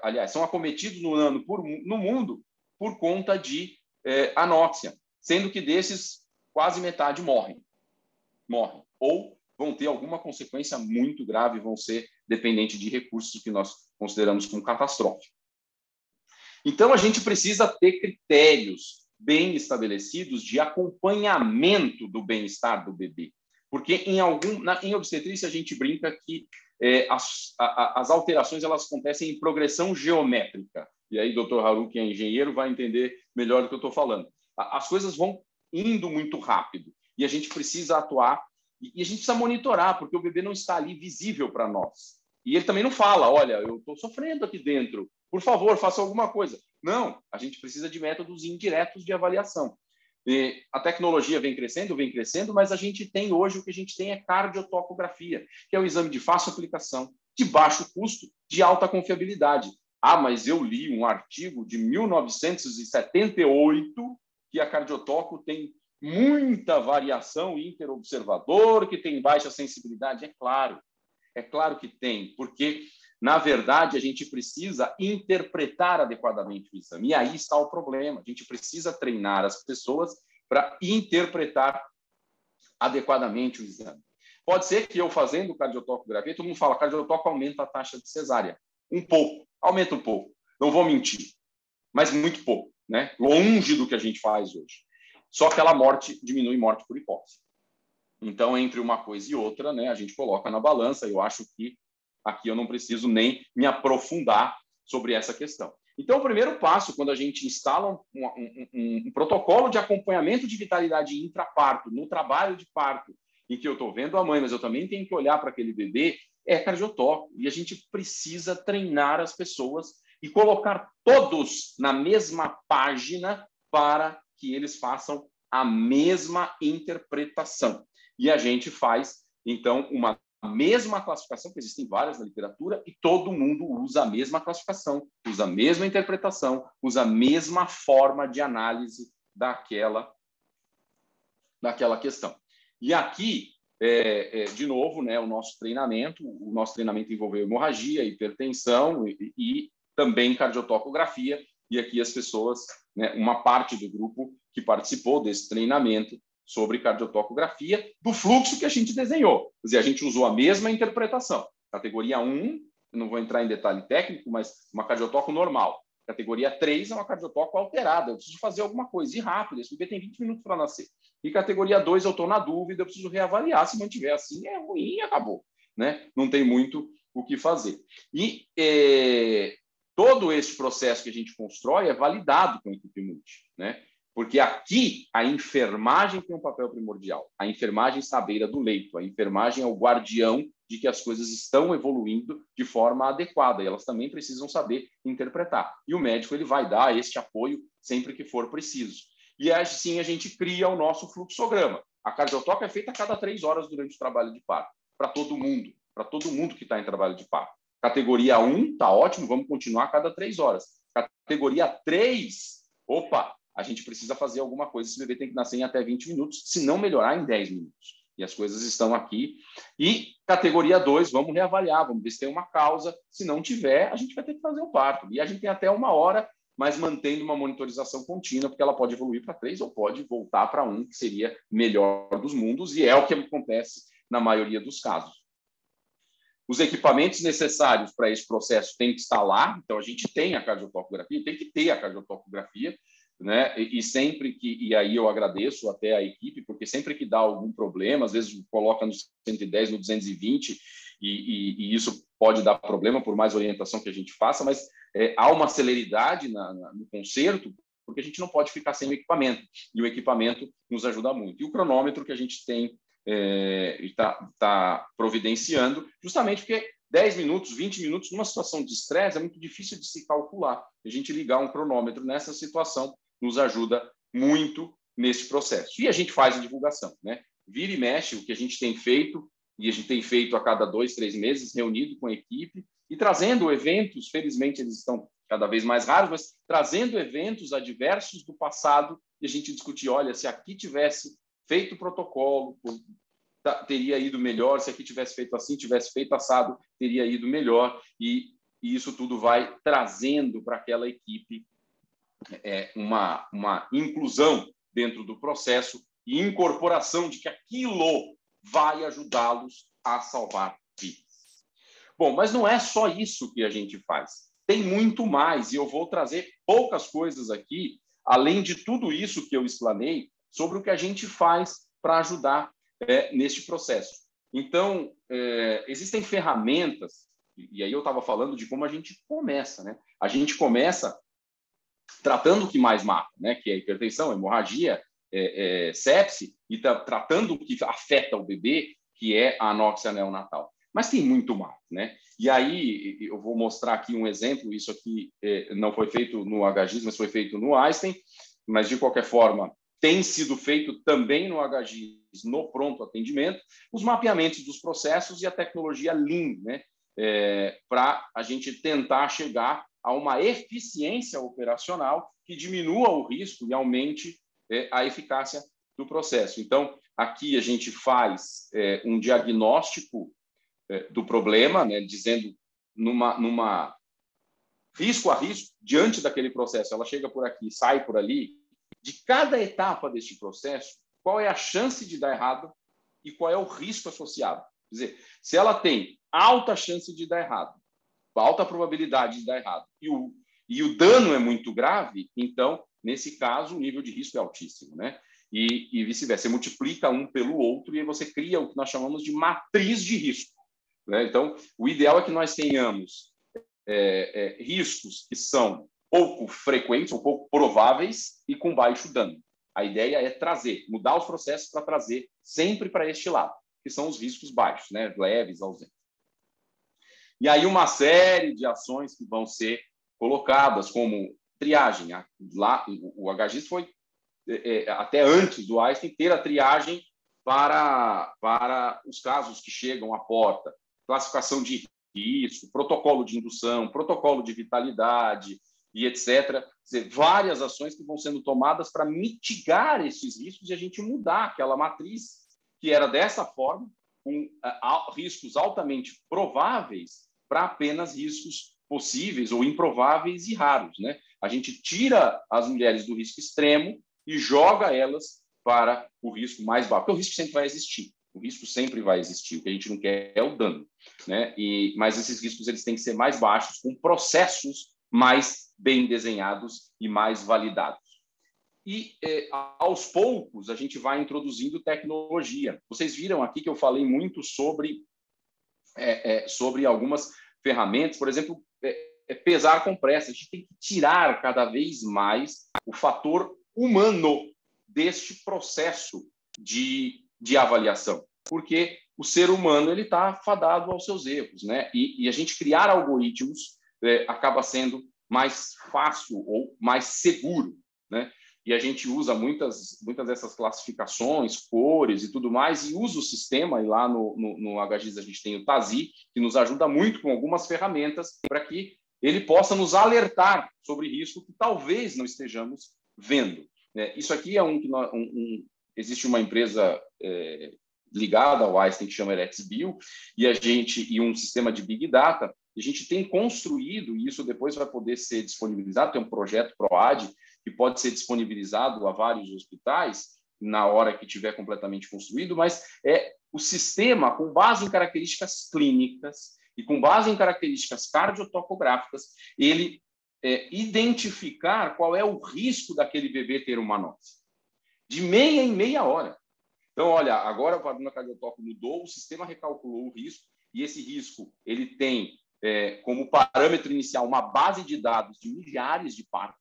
Aliás, são acometidos no mundo por conta de anóxia, sendo que desses quase metade morrem. Ou vão ter alguma consequência muito grave, vão ser dependentes de recursos que nós consideramos como catastrófico. Então, a gente precisa ter critérios bem estabelecidos de acompanhamento do bem-estar do bebê. Porque em obstetrícia a gente brinca que as alterações elas acontecem em progressão geométrica. E aí, doutor Haru, que é engenheiro, vai entender melhor do que eu estou falando. As coisas vão indo muito rápido e a gente precisa atuar e a gente precisa monitorar, porque o bebê não está ali visível para nós. E ele também não fala, olha, eu estou sofrendo aqui dentro, por favor, faça alguma coisa. Não, a gente precisa de métodos indiretos de avaliação. E a tecnologia vem crescendo, mas a gente tem hoje, o que a gente tem é cardiotocografia, que é um exame de fácil aplicação, de baixo custo, de alta confiabilidade. Ah, mas eu li um artigo de 1978 que a cardiotoco tem muita variação interobservador, que tem baixa sensibilidade. É claro que tem, porque, na verdade, a gente precisa interpretar adequadamente o exame. E aí está o problema. A gente precisa treinar as pessoas para interpretar adequadamente o exame. Pode ser que eu fazendo cardiotocografia, todo mundo fala, cardiotoco aumenta a taxa de cesárea. Um pouco, aumenta um pouco. Não vou mentir, mas muito pouco, né? Longe do que a gente faz hoje. Só que ela diminui morte por hipóxia. Então, entre uma coisa e outra, né, a gente coloca na balança. Eu acho que aqui eu não preciso nem me aprofundar sobre essa questão. Então, o primeiro passo, quando a gente instala um protocolo de acompanhamento de vitalidade intraparto, no trabalho de parto, em que eu estou vendo a mãe, mas eu também tenho que olhar para aquele bebê, é cardiotoco. E a gente precisa treinar as pessoas e colocar todos na mesma página para que eles façam a mesma interpretação. E a gente faz, então, uma mesma classificação, que existem várias na literatura, e todo mundo usa a mesma classificação, usa a mesma interpretação, usa a mesma forma de análise daquela questão. E aqui, de novo, né, o nosso treinamento envolveu hemorragia, hipertensão e também cardiotocografia, e aqui as pessoas, né, uma parte do grupo que participou desse treinamento sobre cardiotocografia, do fluxo que a gente desenhou. Quer dizer, a gente usou a mesma interpretação. Categoria 1, não vou entrar em detalhe técnico, mas uma cardiotoco normal. Categoria 3 é uma cardiotoco alterada. Eu preciso fazer alguma coisa e rápido. Esse bebê tem 20 minutos para nascer. E categoria 2, eu estou na dúvida, eu preciso reavaliar. Se mantiver assim, é ruim e acabou. Né? Não tem muito o que fazer. E todo esse processo que a gente constrói é validado com a equipe multi, né? Porque aqui a enfermagem tem um papel primordial. A enfermagem está à beira do leito. A enfermagem é o guardião de que as coisas estão evoluindo de forma adequada. E elas também precisam saber interpretar. E o médico ele vai dar este apoio sempre que for preciso. E assim a gente cria o nosso fluxograma. A cardiotoca é feita a cada 3 horas durante o trabalho de parto. Para todo mundo que está em trabalho de parto. Categoria 1, está ótimo, vamos continuar a cada 3 horas. Categoria 3, opa! A gente precisa fazer alguma coisa. Esse bebê tem que nascer em até 20 minutos, se não melhorar em 10 minutos. E as coisas estão aqui. E categoria 2, vamos reavaliar, vamos ver se tem uma causa. Se não tiver, a gente vai ter que fazer o parto. E a gente tem até 1 hora, mas mantendo uma monitorização contínua, porque ela pode evoluir para 3 ou pode voltar para 1, que seria melhor dos mundos, e é o que acontece na maioria dos casos. Os equipamentos necessários para esse processo têm que estar lá. Então, a gente tem a cardiotocografia, tem que ter a cardiotocografia, né? E sempre que, e aí eu agradeço até a equipe, porque sempre que dá algum problema, às vezes coloca no 110, no 220, e isso pode dar problema por mais orientação que a gente faça, mas há uma celeridade no conserto, porque a gente não pode ficar sem o equipamento, e o equipamento nos ajuda muito. E o cronômetro que a gente tem está providenciando, justamente porque 10 minutos, 20 minutos, numa situação de estresse, é muito difícil de se calcular. A gente ligar um cronômetro nessa situação nos ajuda muito nesse processo. E a gente faz a divulgação, né? Vira e mexe, o que a gente tem feito, e a gente tem feito a cada 2, 3 meses, reunido com a equipe, e trazendo eventos, felizmente eles estão cada vez mais raros, mas trazendo eventos adversos do passado, e a gente discutir, olha, se aqui tivesse feito o protocolo, teria ido melhor, se aqui tivesse feito assim, tivesse feito assado, teria ido melhor, e isso tudo vai trazendo para aquela equipe uma inclusão dentro do processo e incorporação de que aquilo vai ajudá-los a salvar vidas. Bom, mas não é só isso que a gente faz. Tem muito mais, e eu vou trazer poucas coisas aqui, além de tudo isso que eu explanei, sobre o que a gente faz para ajudar neste processo. Então, existem ferramentas, e aí eu estava falando de como a gente começa, né? A gente começa tratando o que mais mata, né? Que é a hipertensão, a hemorragia, sepse, e tratando o que afeta o bebê, que é a anóxia neonatal. Mas tem muito mais, né? E aí eu vou mostrar aqui um exemplo. Isso aqui não foi feito no HGIS, mas foi feito no Einstein. Mas, de qualquer forma, tem sido feito também no HGIS, no pronto atendimento, os mapeamentos dos processos e a tecnologia Lean, né? Para a gente tentar chegar a uma eficiência operacional que diminua o risco e aumente a eficácia do processo. Então, aqui a gente faz um diagnóstico do problema, né, dizendo numa risco a risco, diante daquele processo, ela chega por aqui, sai por ali, de cada etapa deste processo, qual é a chance de dar errado e qual é o risco associado. Quer dizer, se ela tem alta chance de dar errado, alta probabilidade de dar errado, e o dano é muito grave, então, nesse caso, o nível de risco é altíssimo, né? E vice-versa. Você multiplica um pelo outro e aí você cria o que nós chamamos de matriz de risco, né? Então, o ideal é que nós tenhamos riscos que são pouco frequentes ou pouco prováveis e com baixo dano. A ideia é mudar os processos para trazer sempre para este lado, que são os riscos baixos, né? Leves, ausentes. E aí uma série de ações que vão ser colocadas, como triagem. Lá, o HGIS foi, até antes do Einstein, ter a triagem para os casos que chegam à porta. Classificação de risco, protocolo de indução, protocolo de vitalidade e etc. Quer dizer, várias ações que vão sendo tomadas para mitigar esses riscos e a gente mudar aquela matriz que era dessa forma, com riscos altamente prováveis, para apenas riscos possíveis ou improváveis e raros, né? A gente tira as mulheres do risco extremo e joga elas para o risco mais baixo, porque o risco sempre vai existir. O risco sempre vai existir. O que a gente não quer é o dano, né? Mas esses riscos eles têm que ser mais baixos, com processos mais bem desenhados e mais validados. E, aos poucos, a gente vai introduzindo tecnologia. Vocês viram aqui que eu falei muito sobre algumas ferramentas, por exemplo, pesar com pressa. A gente tem que tirar cada vez mais o fator humano deste processo de avaliação, porque o ser humano ele está fadado aos seus erros, né? E a gente criar algoritmos acaba sendo mais fácil ou mais seguro, né? E a gente usa muitas dessas classificações, cores e tudo mais, e usa o sistema, e lá no HGIS a gente tem o TASI, que nos ajuda muito com algumas ferramentas para que ele possa nos alertar sobre risco que talvez não estejamos vendo. Isso aqui é existe uma empresa ligada ao Einstein que chama ErexBio, e um sistema de Big Data, e a gente tem construído, e isso depois vai poder ser disponibilizado, tem um projeto PROAD, que pode ser disponibilizado a vários hospitais na hora que estiver completamente construído, mas o sistema, com base em características clínicas e com base em características cardiotocográficas, ele identificar qual é o risco daquele bebê ter uma anóxia, de meia em meia hora. Então, olha, agora o padrão cardiotoco mudou, o sistema recalculou o risco, e esse risco ele tem como parâmetro inicial uma base de dados de milhares de partos.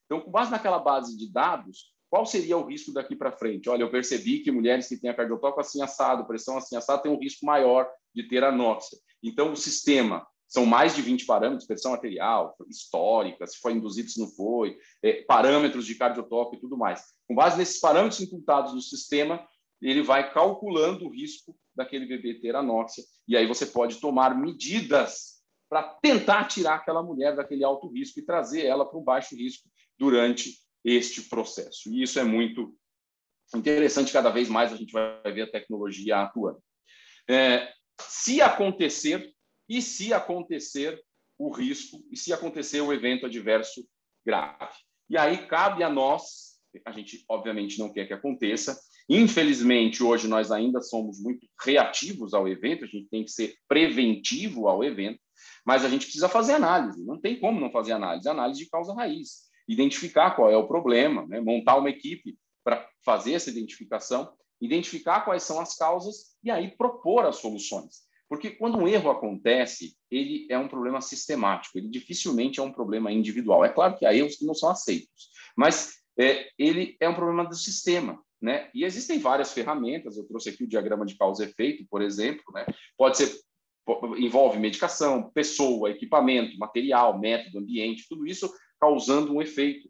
Então, com base naquela base de dados, qual seria o risco daqui para frente? Olha, eu percebi que mulheres que têm a cardiotoco assim assado, pressão assim assado, têm um risco maior de ter anóxia. Então, o sistema, são mais de 20 parâmetros, pressão arterial, histórica, se foi induzido, se não foi, parâmetros de cardiotoco e tudo mais. Com base nesses parâmetros imputados no sistema, ele vai calculando o risco daquele bebê ter anóxia, e aí você pode tomar medidas para tentar tirar aquela mulher daquele alto risco e trazer ela para um baixo risco durante este processo. E isso é muito interessante, cada vez mais a gente vai ver a tecnologia atuando. Se acontecer o risco, e se acontecer o evento adverso grave. E aí cabe a nós, a gente obviamente não quer que aconteça, infelizmente hoje nós ainda somos muito reativos ao evento, a gente tem que ser preventivo ao evento, mas a gente precisa fazer análise, não tem como não fazer análise de causa raiz, identificar qual é o problema, né? Montar uma equipe para fazer essa identificação identificar quais são as causas e aí propor as soluções. Porque quando um erro acontece, ele é um problema sistemático, ele dificilmente é um problema individual. É claro que há erros que não são aceitos, mas ele é um problema do sistema, né? E existem várias ferramentas, eu trouxe aqui o diagrama de causa e efeito, por exemplo, né? Envolve medicação, pessoa, equipamento, material, método, ambiente, tudo isso causando um efeito.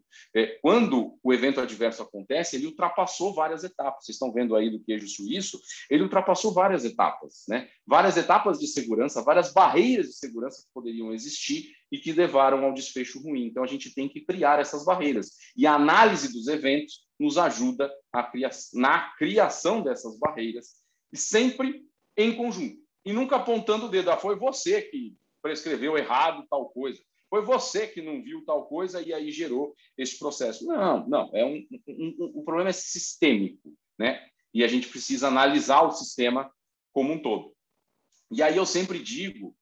Quando o evento adverso acontece, ele ultrapassou várias etapas. Vocês estão vendo aí do queijo suíço, ele ultrapassou várias etapas, né? Várias etapas de segurança, várias barreiras de segurança que poderiam existir e que levaram ao desfecho ruim. Então, a gente tem que criar essas barreiras. E a análise dos eventos nos ajuda na criação dessas barreiras, e sempre em conjunto. E nunca apontando o dedo, foi você que prescreveu errado tal coisa. Foi você que não viu tal coisa e aí gerou esse processo. Não. O problema é sistêmico, né? E a gente precisa analisar o sistema como um todo. E aí eu sempre digo,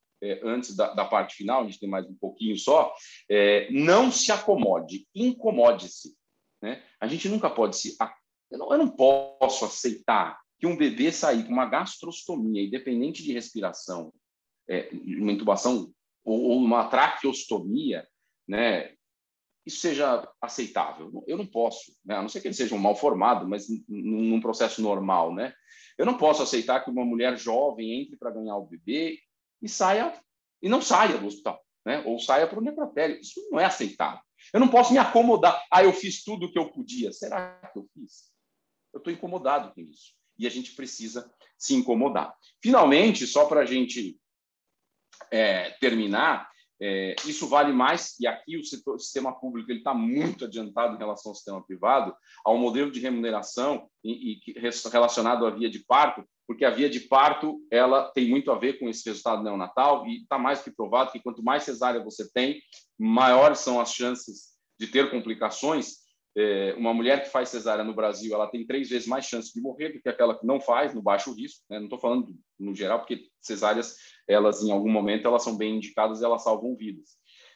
antes da parte final, a gente tem mais um pouquinho só, não se acomode, incomode-se, né? A gente nunca pode se... Eu não posso aceitar que um bebê sair com uma gastrostomia, independente de respiração, uma intubação ou uma traqueostomia, né, isso seja aceitável. Eu não posso, né, a não ser que ele seja um mal formado, mas num processo normal, né? Eu não posso aceitar que uma mulher jovem entre para ganhar o bebê e não saia do hospital, né? Ou saia para o necrotério. Isso não é aceitável. Eu não posso me acomodar. Eu fiz tudo o que eu podia. Será que eu fiz? Eu estou incomodado com isso. E a gente precisa se incomodar. Finalmente, só para a gente terminar, isso vale mais, e aqui o sistema público está muito adiantado em relação ao sistema privado, ao modelo de remuneração relacionado à via de parto, porque a via de parto ela tem muito a ver com esse resultado neonatal, e está mais que provado que quanto mais cesárea você tem, maiores são as chances de ter complicações. Uma mulher que faz cesárea no Brasil, ela tem 3 vezes mais chance de morrer do que aquela que não faz, no baixo risco, né? Não estou falando no geral, porque cesáreas, elas em algum momento, elas são bem indicadas e elas salvam vidas.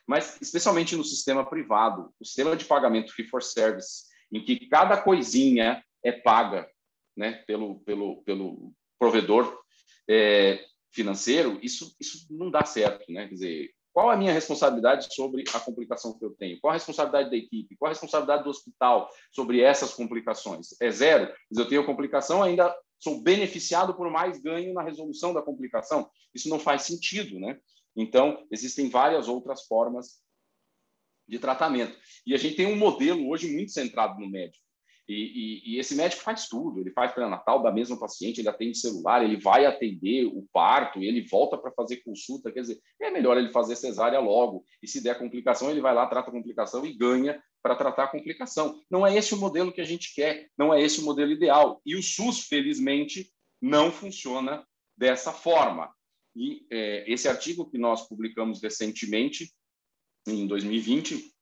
Mas, especialmente no sistema privado, o sistema de pagamento fee for service, em que cada coisinha é paga, né, pelo provedor financeiro, isso não dá certo, né? Quer dizer, qual a minha responsabilidade sobre a complicação que eu tenho? Qual a responsabilidade da equipe? Qual a responsabilidade do hospital sobre essas complicações? É zero. Eu tenho complicação, ainda sou beneficiado por mais ganho na resolução da complicação. Isso não faz sentido, né? Então, existem várias outras formas de tratamento. E a gente tem um modelo hoje muito centrado no médico. E esse médico faz tudo, ele faz pré-natal da mesma paciente, ele atende celular, ele vai atender o parto, ele volta para fazer consulta, quer dizer, é melhor ele fazer cesárea logo, e se der complicação, ele vai lá, trata a complicação e ganha para tratar a complicação. Não é esse o modelo que a gente quer, não é esse o modelo ideal. E o SUS, felizmente, não funciona dessa forma. E esse artigo que nós publicamos recentemente, em 2020,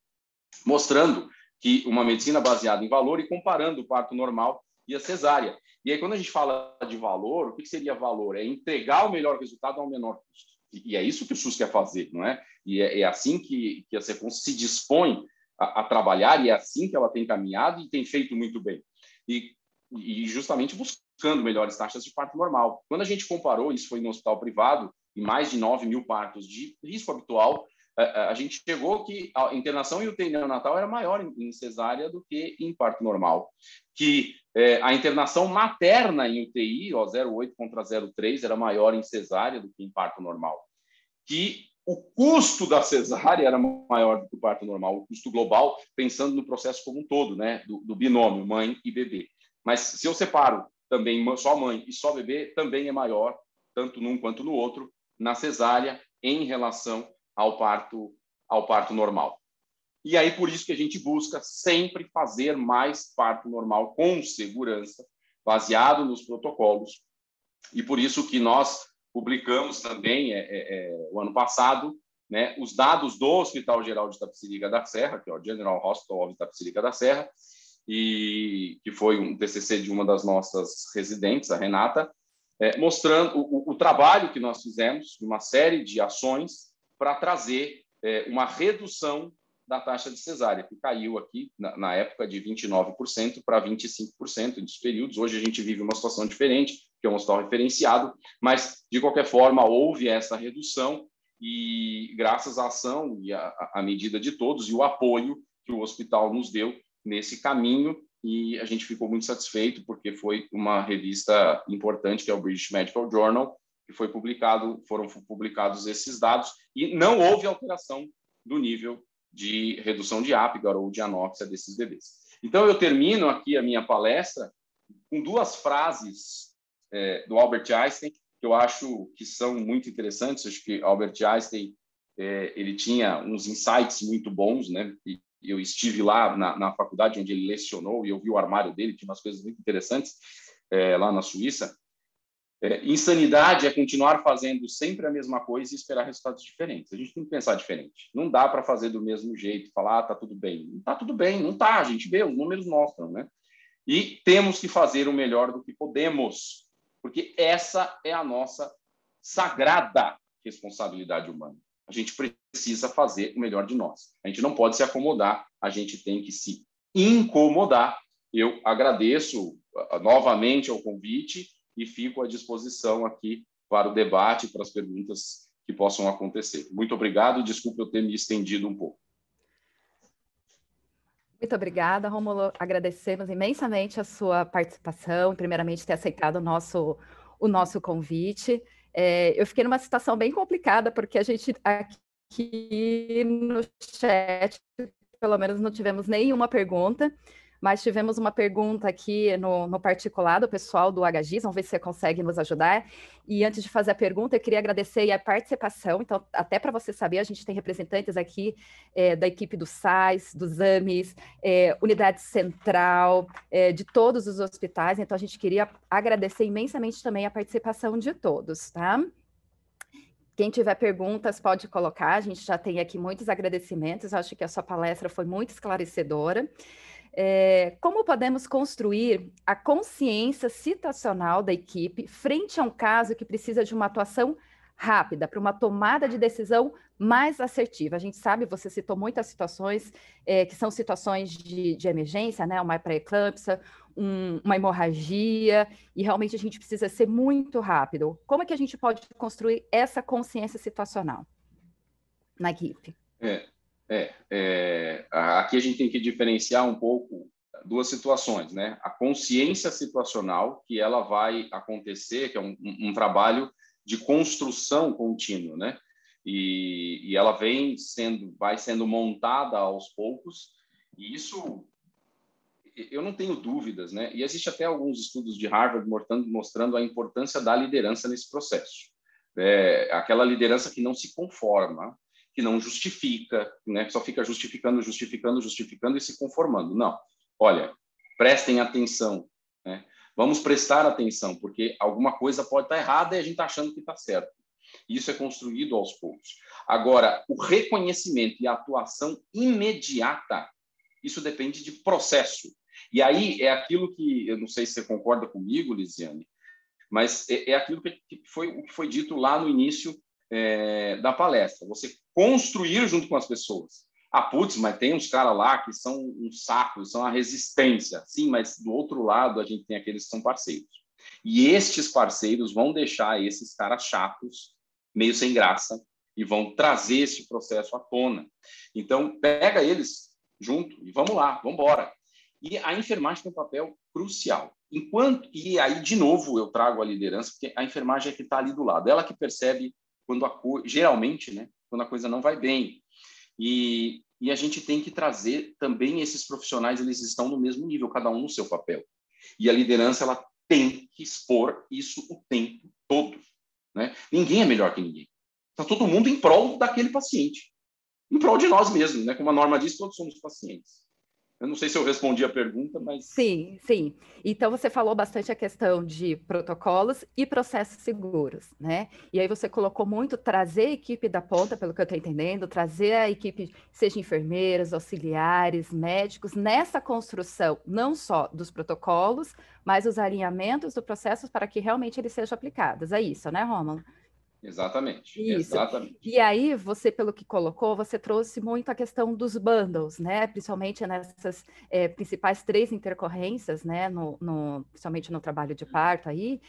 mostrando que uma medicina baseada em valor e comparando o parto normal e a cesárea. E aí, quando a gente fala de valor, o que seria valor? É entregar o melhor resultado ao menor custo. E é isso que o SUS quer fazer, não é? E é assim que a Secons se dispõe a trabalhar, e é assim que ela tem caminhado e tem feito muito bem. E justamente buscando melhores taxas de parto normal. Quando a gente comparou, isso foi no hospital privado, em mais de 9 mil partos de risco habitual, a gente chegou que a internação em UTI neonatal era maior em cesárea do que em parto normal. Que a internação materna em UTI, 0,8 contra 0,3, era maior em cesárea do que em parto normal. Que o custo da cesárea era maior do que o parto normal, o custo global, pensando no processo como um todo, né, do binômio mãe e bebê. Mas se eu separo também só mãe e só bebê, também é maior, tanto num quanto no outro, na cesárea, em relação ao parto normal. E aí, por isso que a gente busca sempre fazer mais parto normal com segurança, baseado nos protocolos. E por isso que nós publicamos também, o ano passado, né, os dados do Hospital Geral de Itapecerica da Serra, que é o General Hospital of Itapecerica da Serra, e que foi um TCC de uma das nossas residentes, a Renata, mostrando o trabalho que nós fizemos, uma série de ações, para trazer uma redução da taxa de cesárea, que caiu aqui, na época, de 29% para 25% dos períodos. Hoje a gente vive uma situação diferente, que é um hospital referenciado, mas, de qualquer forma, houve essa redução e, graças à ação e à medida de todos e o apoio que o hospital nos deu nesse caminho, e a gente ficou muito satisfeito, porque foi uma revista importante, que é o British Medical Journal, que foram publicados esses dados, e não houve alteração do nível de redução de Apgar ou de anóxia desses bebês. Então, eu termino aqui a minha palestra com duas frases do Albert Einstein, que eu acho que são muito interessantes. Acho que Albert Einstein ele tinha uns insights muito bons, né? E eu estive lá na faculdade onde ele lecionou e eu vi o armário dele, tinha umas coisas muito interessantes lá na Suíça. Insanidade é continuar fazendo sempre a mesma coisa e esperar resultados diferentes. A gente tem que pensar diferente. Não dá para fazer do mesmo jeito, falar, tá tudo bem. Não tá tudo bem, não tá, a gente vê, os números mostram, né? E temos que fazer o melhor do que podemos, porque essa é a nossa sagrada responsabilidade humana. A gente precisa fazer o melhor de nós. A gente não pode se acomodar, a gente tem que se incomodar. Eu agradeço novamente o convite e fico à disposição aqui para o debate, para as perguntas que possam acontecer. Muito obrigado e desculpe eu ter me estendido um pouco. Muito obrigada, Rômulo. Agradecemos imensamente a sua participação, primeiramente ter aceitado o nosso convite. Eu fiquei numa situação bem complicada, porque a gente aqui no chat, pelo menos, não tivemos nenhuma pergunta, mas tivemos uma pergunta aqui no particular do pessoal do HGIS, vamos ver se você consegue nos ajudar. E antes de fazer a pergunta, eu queria agradecer a participação. Então, até para você saber, a gente tem representantes aqui da equipe do SAIS, dos AMIS, Unidade Central, de todos os hospitais. Então, a gente queria agradecer imensamente também a participação de todos, tá? Quem tiver perguntas pode colocar, a gente já tem aqui muitos agradecimentos, acho que a sua palestra foi muito esclarecedora. Como podemos construir a consciência situacional da equipe frente a um caso que precisa de uma atuação rápida, para uma tomada de decisão mais assertiva? A gente sabe, você citou muitas situações que são situações de emergência, né? Uma pré-eclâmpsia, uma hemorragia, e realmente a gente precisa ser muito rápido. Como é que a gente pode construir essa consciência situacional na equipe? Aqui a gente tem que diferenciar um pouco duas situações, né? A consciência situacional, que ela vai acontecer, que é um trabalho de construção contínua, né? E ela vai sendo montada aos poucos, e isso eu não tenho dúvidas, né? E existe até alguns estudos de Harvard mostrando a importância da liderança nesse processo. Aquela liderança que não se conforma, que não justifica, né? Que só fica justificando e se conformando. Não. Olha, prestem atenção, né? Vamos prestar atenção, porque alguma coisa pode estar errada e a gente está achando que está certo. Isso é construído aos poucos. Agora, o reconhecimento e a atuação imediata, isso depende de processo. E aí é aquilo que, eu não sei se você concorda comigo, Lisiane, mas é aquilo que foi dito lá no início da palestra. Você construir junto com as pessoas. Putz, mas tem uns caras lá que são um saco, são a resistência. Sim, mas do outro lado a gente tem aqueles que são parceiros. E estes parceiros vão deixar esses caras chatos, meio sem graça, e vão trazer esse processo à tona. Então, pega eles junto e vamos lá, vamos embora. E a enfermagem tem um papel crucial. E aí, de novo, eu trago a liderança, porque a enfermagem é que está ali do lado. Ela que percebe geralmente, né, quando a coisa não vai bem. E a gente tem que trazer também esses profissionais, eles estão no mesmo nível, cada um no seu papel. E a liderança, ela tem que expor isso o tempo todo, né? Ninguém é melhor que ninguém. Está todo mundo em prol daquele paciente, em prol de nós mesmos, né? Como a norma diz, todos somos pacientes. Eu não sei se eu respondi a pergunta, mas... Sim, sim. Então, você falou bastante a questão de protocolos e processos seguros, né? E aí você colocou muito trazer a equipe da ponta, pelo que eu estou entendendo, trazer a equipe, seja enfermeiros, auxiliares, médicos, nessa construção, não só dos protocolos, mas os alinhamentos do processo para que realmente eles sejam aplicados. É isso, né, Rômulo? Exatamente, Isso. exatamente. E aí, você, pelo que colocou, você trouxe muito a questão dos bundles, né? Principalmente nessas principais 3 intercorrências, né? Principalmente no trabalho de parto aí,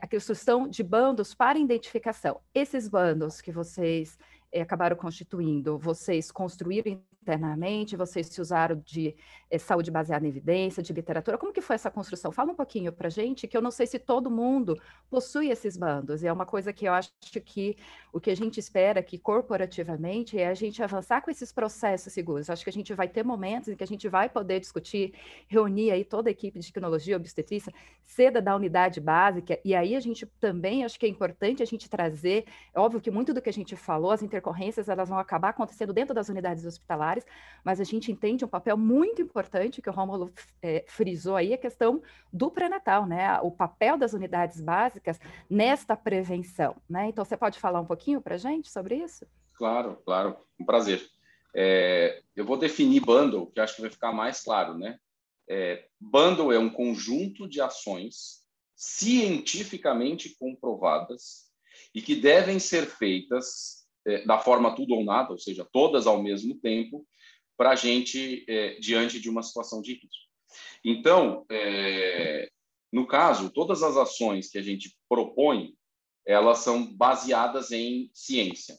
a construção de bundles para identificação. Esses bundles que vocês acabaram constituindo, vocês construíram internamente, vocês se usaram de saúde baseada em evidência, de literatura, como que foi essa construção? Fala um pouquinho para a gente, que eu não sei se todo mundo possui esses bundles, e é uma coisa que eu acho que o que a gente espera aqui corporativamente é a gente avançar com esses processos seguros. Acho que a gente vai ter momentos em que a gente vai poder discutir, reunir aí toda a equipe de tecnologia obstetrícia, seda da unidade básica, e aí a gente também, acho que é importante a gente trazer, é óbvio que muito do que a gente falou, as intercorrências, elas vão acabar acontecendo dentro das unidades hospitalares, mas a gente entende um papel muito importante que o Rômulo frisou aí, a questão do pré-natal, né? O papel das unidades básicas nesta prevenção, né? Então, você pode falar um pouquinho para a gente sobre isso? Claro, claro, um prazer. Eu vou definir bundle, que acho que vai ficar mais claro, né? Bundle é um conjunto de ações cientificamente comprovadas e que devem ser feitas da forma tudo ou nada, ou seja, todas ao mesmo tempo, para a gente, diante de uma situação de risco. Então, no caso, todas as ações que a gente propõe, elas são baseadas em ciência.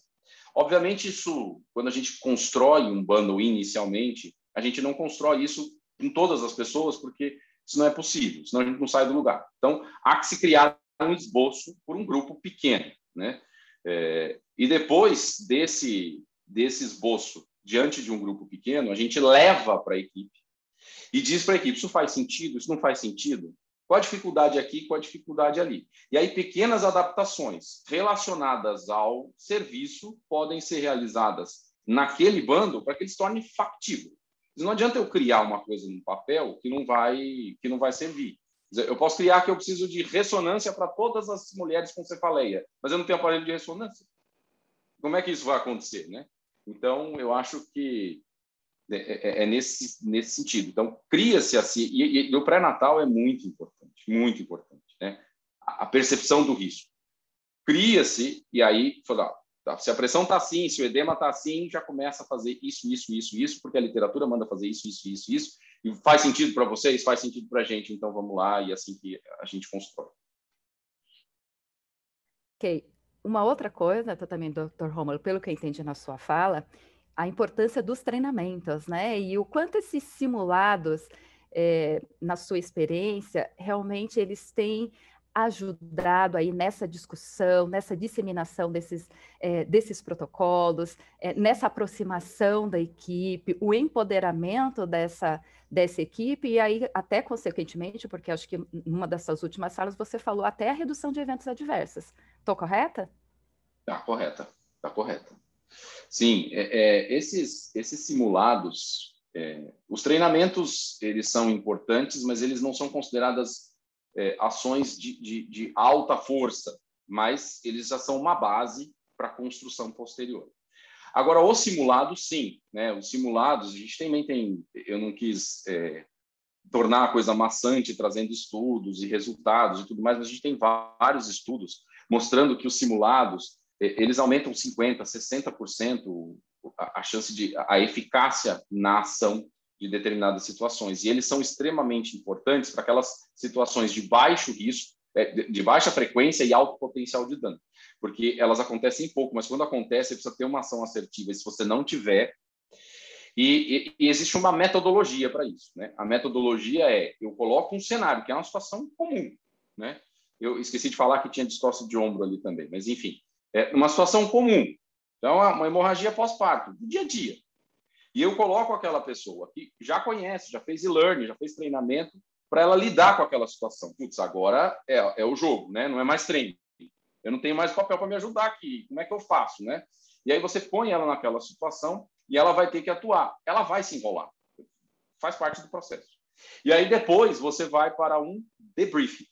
Obviamente, isso, quando a gente constrói um bundle inicialmente, a gente não constrói isso em todas as pessoas, porque isso não é possível, senão a gente não sai do lugar. Então, há que se criar um esboço por um grupo pequeno, né? E depois desse esboço, diante de um grupo pequeno, a gente leva para a equipe e diz para a equipe, isso faz sentido, isso não faz sentido? Qual a dificuldade aqui, qual a dificuldade ali? E aí pequenas adaptações relacionadas ao serviço podem ser realizadas naquele bundle para que ele se torne factível. Não adianta eu criar uma coisa no papel que não vai servir. Eu posso criar que eu preciso de ressonância para todas as mulheres com cefaleia, mas eu não tenho aparelho de ressonância. Como é que isso vai acontecer, né? Então, eu acho que nesse sentido. Então, cria-se assim, e o pré-natal é muito importante, né? A percepção do risco. Cria-se, e aí, se a pressão está assim, se o edema está assim, já começa a fazer isso, porque a literatura manda fazer isso, e faz sentido para vocês, faz sentido para a gente, então vamos lá, e assim que a gente constrói. Ok. Uma outra coisa também, Dr. Rômulo, pelo que eu entendi na sua fala, a importância dos treinamentos, né? E o quanto esses simulados, na sua experiência, realmente eles têm ajudado aí nessa discussão, nessa disseminação desses protocolos, nessa aproximação da equipe, o empoderamento dessa equipe, e aí até consequentemente, porque acho que numa dessas últimas salas você falou até a redução de eventos adversos. Estou correta? Está correta. Sim, esses simulados, os treinamentos, eles são importantes, mas eles não são consideradas ações de alta força, mas eles já são uma base para a construção posterior. Agora, os simulados, sim, né? Os simulados, a gente também tem, eu não quis tornar a coisa maçante, trazendo estudos e resultados e tudo mais, mas a gente tem vários estudos mostrando que os simulados, eles aumentam 50%, 60% a eficácia na ação de determinadas situações. E eles são extremamente importantes para aquelas situações de baixo risco, de baixa frequência e alto potencial de dano. Porque elas acontecem pouco, mas quando acontece, você precisa ter uma ação assertiva. E se você não tiver... E existe uma metodologia para isso, né? A metodologia eu coloco um cenário, que é uma situação comum, né? Eu esqueci de falar que tinha distócia de ombro ali também, mas enfim, uma situação comum. Então, uma hemorragia pós-parto, do dia a dia. E eu coloco aquela pessoa que já conhece, já fez e-learning, já fez treinamento, para ela lidar com aquela situação. Putz, agora é o jogo, né? Não é mais treino. Eu não tenho mais papel para me ajudar aqui. Como é que eu faço, né? E aí você põe ela naquela situação e ela vai ter que atuar. Ela vai se enrolar. Faz parte do processo. E aí depois você vai para um debriefing.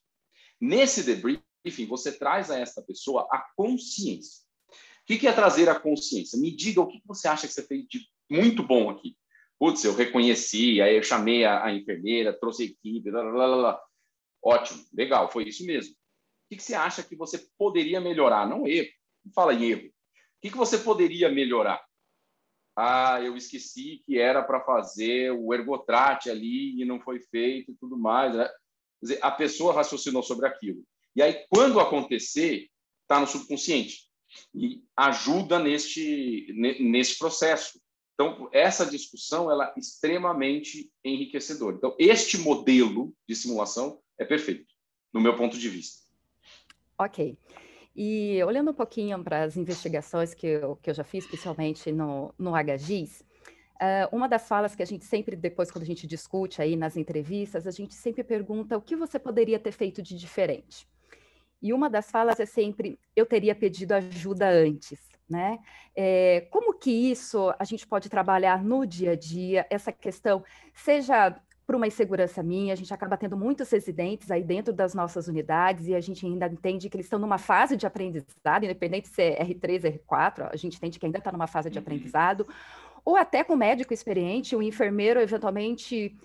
Nesse debriefing, você traz a essa pessoa a consciência. O que é trazer a consciência? Me diga o que você acha que você fez de muito bom aqui. Putz, eu reconheci, aí eu chamei a enfermeira, trouxe a equipe, blá, blá, blá, blá. Ótimo, legal, foi isso mesmo. O que você acha que você poderia melhorar? Não erro, fala em erro. O que você poderia melhorar? Eu esqueci que era para fazer o ergotrate ali e não foi feito e tudo mais, né? Quer dizer, a pessoa raciocinou sobre aquilo. E aí, quando acontecer, está no subconsciente e ajuda nesse processo. Então, essa discussão ela é extremamente enriquecedora. Então, este modelo de simulação é perfeito, no meu ponto de vista. Ok. E olhando um pouquinho para as investigações que eu já fiz, especialmente no HGIS, uma das falas que a gente sempre, depois quando a gente discute aí nas entrevistas, a gente sempre pergunta o que você poderia ter feito de diferente. E uma das falas é sempre, eu teria pedido ajuda antes, né? Como que isso a gente pode trabalhar no dia a dia, essa questão, seja por uma insegurança minha, a gente acaba tendo muitos residentes aí dentro das nossas unidades e a gente ainda entende que eles estão numa fase de aprendizado, independente se é R3, R4, a gente entende que ainda está numa fase de aprendizado, ou até com o médico experiente, o enfermeiro eventualmente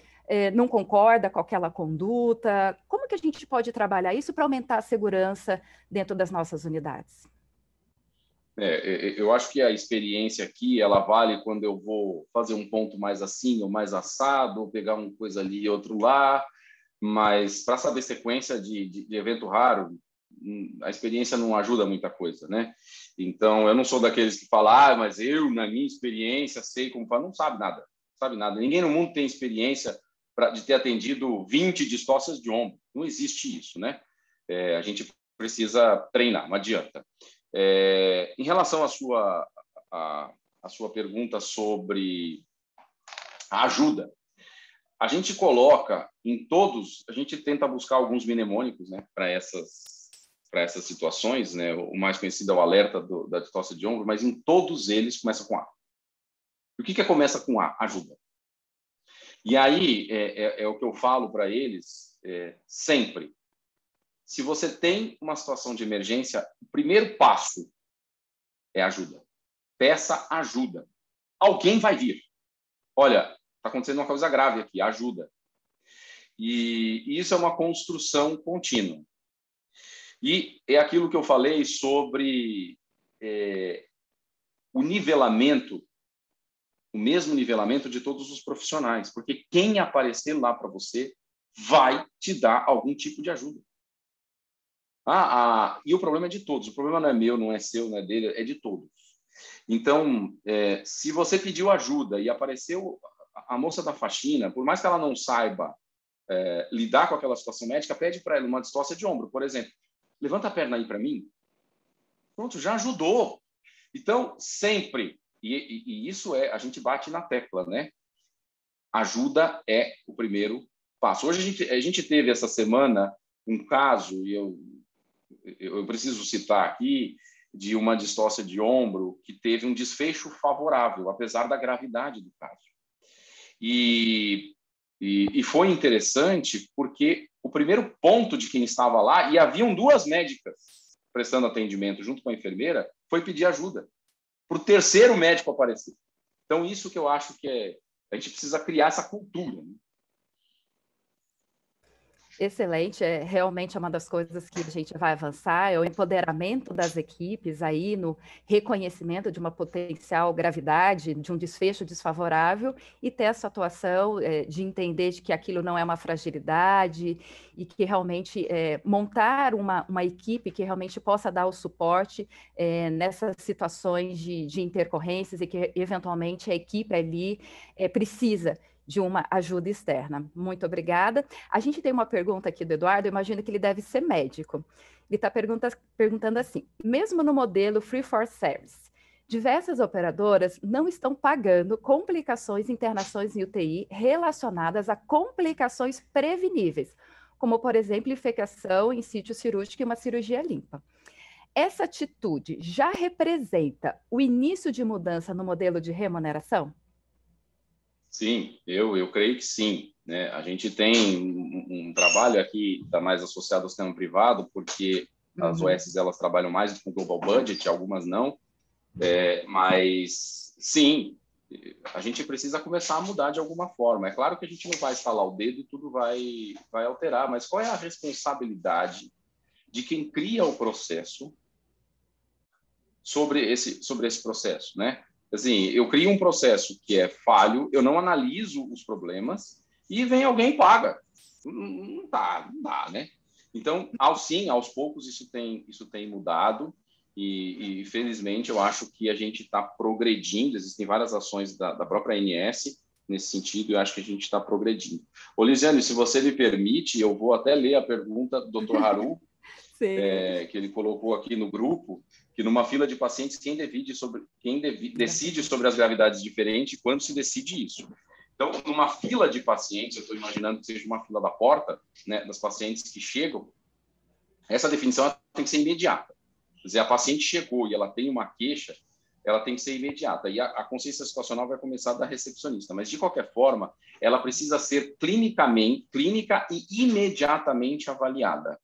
não concorda com aquela conduta. Como que a gente pode trabalhar isso para aumentar a segurança dentro das nossas unidades? Eu acho que a experiência aqui, ela vale quando eu vou fazer um ponto mais assim ou mais assado, ou pegar uma coisa ali e outro lá, mas para saber sequência de evento raro, a experiência não ajuda muita coisa, né? Então, eu não sou daqueles que falam, mas eu, na minha experiência, sei como faz. Não sabe nada, sabe nada. Ninguém no mundo tem experiência de ter atendido 20 distócias de ombro. Não existe isso, né? A gente precisa treinar, não adianta. Em relação à sua pergunta sobre a ajuda, a gente coloca em todos, a gente tenta buscar alguns mnemônicos, né, para essas situações, né? O mais conhecido é o alerta da distócia de ombro, mas em todos eles começa com A. E o que começa com A? Ajuda. E aí é o que eu falo para eles sempre. Se você tem uma situação de emergência, o primeiro passo é ajuda. Peça ajuda. Alguém vai vir. Olha, está acontecendo uma coisa grave aqui, ajuda. E isso é uma construção contínua. E é aquilo que eu falei sobre o nivelamento, o mesmo nivelamento de todos os profissionais, porque quem aparecer lá para você vai te dar algum tipo de ajuda. E o problema é de todos. O problema não é meu, não é seu, não é dele, é de todos. Então, se você pediu ajuda e apareceu a moça da faxina, por mais que ela não saiba lidar com aquela situação médica, pede para ela uma distócia de ombro, por exemplo. Levanta a perna aí para mim. Pronto, já ajudou. Então, sempre, e isso a gente bate na tecla, né? Ajuda é o primeiro passo. Hoje a gente teve essa semana um caso, e eu preciso citar aqui, de uma distócia de ombro que teve um desfecho favorável, apesar da gravidade do caso. E foi interessante porque o primeiro ponto de quem estava lá, e haviam 2 médicas prestando atendimento junto com a enfermeira, foi pedir ajuda para o terceiro médico aparecer. Então, isso que eu acho que a gente precisa criar essa cultura, né? Excelente, realmente uma das coisas que a gente vai avançar, é o empoderamento das equipes aí no reconhecimento de uma potencial gravidade, de um desfecho desfavorável e ter essa atuação de entender de que aquilo não é uma fragilidade e que realmente montar uma equipe que realmente possa dar o suporte nessas situações de intercorrências e que eventualmente a equipe ali precisa de uma ajuda externa. Muito obrigada. A gente tem uma pergunta aqui do Eduardo, eu imagino que ele deve ser médico. Ele está perguntando assim, mesmo no modelo Free for Service, diversas operadoras não estão pagando complicações, internações em UTI relacionadas a complicações preveníveis, como, por exemplo, infecção em sítio cirúrgico e uma cirurgia limpa. Essa atitude já representa o início de mudança no modelo de remuneração? Sim, eu creio que sim, né? A gente tem um trabalho aqui, está mais associado ao sistema privado, porque as OS elas trabalham mais com Global Budget, algumas não, mas sim, a gente precisa começar a mudar de alguma forma. É claro que a gente não vai estalar o dedo e tudo vai alterar, mas qual é a responsabilidade de quem cria o processo sobre esse processo, né? Assim, eu crio um processo que é falho, eu não analiso os problemas e vem alguém e paga. Não dá, né? Então, aos poucos, isso tem mudado e, felizmente, eu acho que a gente está progredindo. Existem várias ações da própria ANS nesse sentido, e eu acho que a gente está progredindo. Ô, Lisiane, se você me permite, eu vou até ler a pergunta do Dr. Haru, que ele colocou aqui no grupo, que numa fila de pacientes, quem decide sobre as gravidades diferentes e quando se decide isso. Então, numa fila de pacientes, eu estou imaginando que seja uma fila da porta, né, das pacientes que chegam, essa definição tem que ser imediata. Quer dizer, a paciente chegou e ela tem uma queixa, ela tem que ser imediata. E a consciência situacional vai começar da recepcionista. Mas, de qualquer forma, ela precisa ser clínica e imediatamente avaliada.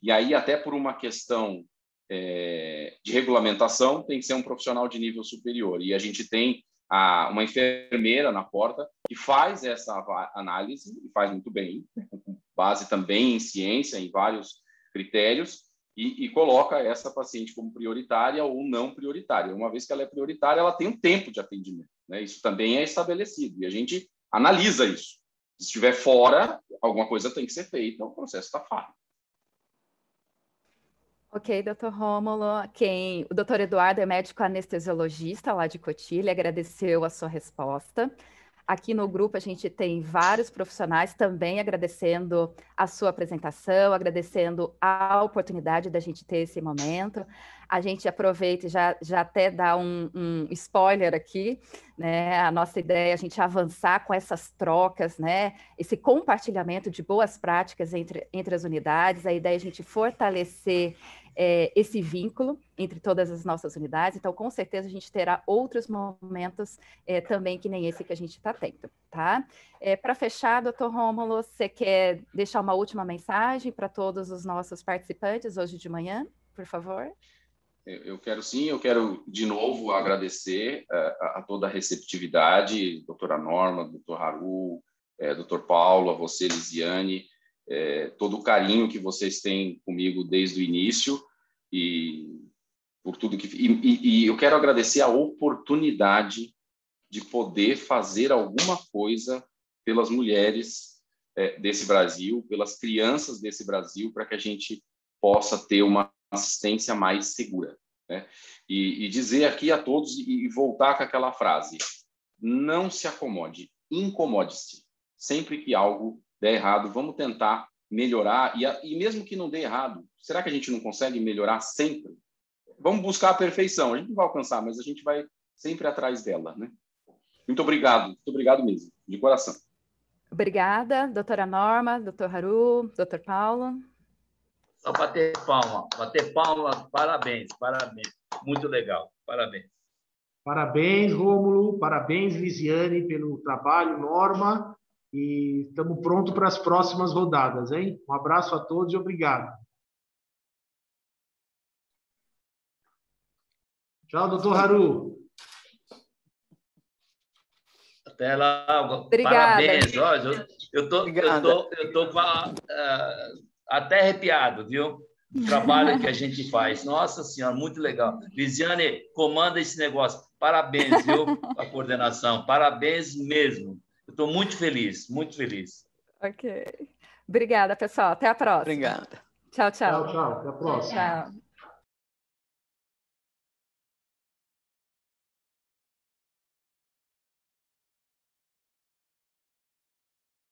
E aí, até por uma questão de regulamentação, tem que ser um profissional de nível superior. E a gente tem uma enfermeira na porta que faz essa análise, e faz muito bem, com base também em ciência, em vários critérios, e coloca essa paciente como prioritária ou não prioritária. Uma vez que ela é prioritária, ela tem um tempo de atendimento, né? Isso também é estabelecido, e a gente analisa isso. Se estiver fora, alguma coisa tem que ser feita, o processo está falho. Ok, doutor Rômulo. O doutor Eduardo é médico anestesiologista lá de Cotia, ele agradeceu a sua resposta. Aqui no grupo a gente tem vários profissionais também agradecendo a sua apresentação, agradecendo a oportunidade da gente ter esse momento. A gente aproveita e já até dá um spoiler aqui, né? A nossa ideia é a gente avançar com essas trocas, né? Esse compartilhamento de boas práticas entre as unidades. A ideia é a gente fortalecer esse vínculo entre todas as nossas unidades. Então, com certeza, a gente terá outros momentos também que nem esse que a gente está tendo, tá? Para fechar, doutor Rômulo, você quer deixar uma última mensagem para todos os nossos participantes hoje de manhã, por favor? Eu quero sim, eu quero de novo agradecer a toda a receptividade, doutora Norma, doutor Haru, doutor Paulo, a você, Lisiane, todo o carinho que vocês têm comigo desde o início e por tudo e eu quero agradecer a oportunidade de poder fazer alguma coisa pelas mulheres desse Brasil, pelas crianças desse Brasil, para que a gente possa ter uma assistência mais segura, né? E dizer aqui a todos e voltar com aquela frase: não se acomode, incomode-se. Sempre que algo der errado, vamos tentar melhorar, e mesmo que não dê errado, será que a gente não consegue melhorar sempre? Vamos buscar a perfeição, a gente não vai alcançar, mas a gente vai sempre atrás dela, né? Muito obrigado mesmo, de coração. Obrigada, doutora Norma, doutor Haru, doutor Paulo. Só bater palma, parabéns, muito legal, parabéns. Parabéns, Rômulo, parabéns, Lisiane, pelo trabalho, Norma, e estamos prontos para as próximas rodadas, hein? Um abraço a todos e obrigado. Tchau, doutor Haru. Até lá, Obrigada. Parabéns. Eu tô até arrepiado, viu? O trabalho que a gente faz. Nossa Senhora, muito legal. Lisiane, comanda esse negócio. Parabéns, viu? A coordenação. Parabéns mesmo. Eu estou muito feliz, muito feliz. Ok. Obrigada, pessoal. Até a próxima. Obrigada. Tchau, tchau. Tchau, tchau. Até a próxima. Tchau.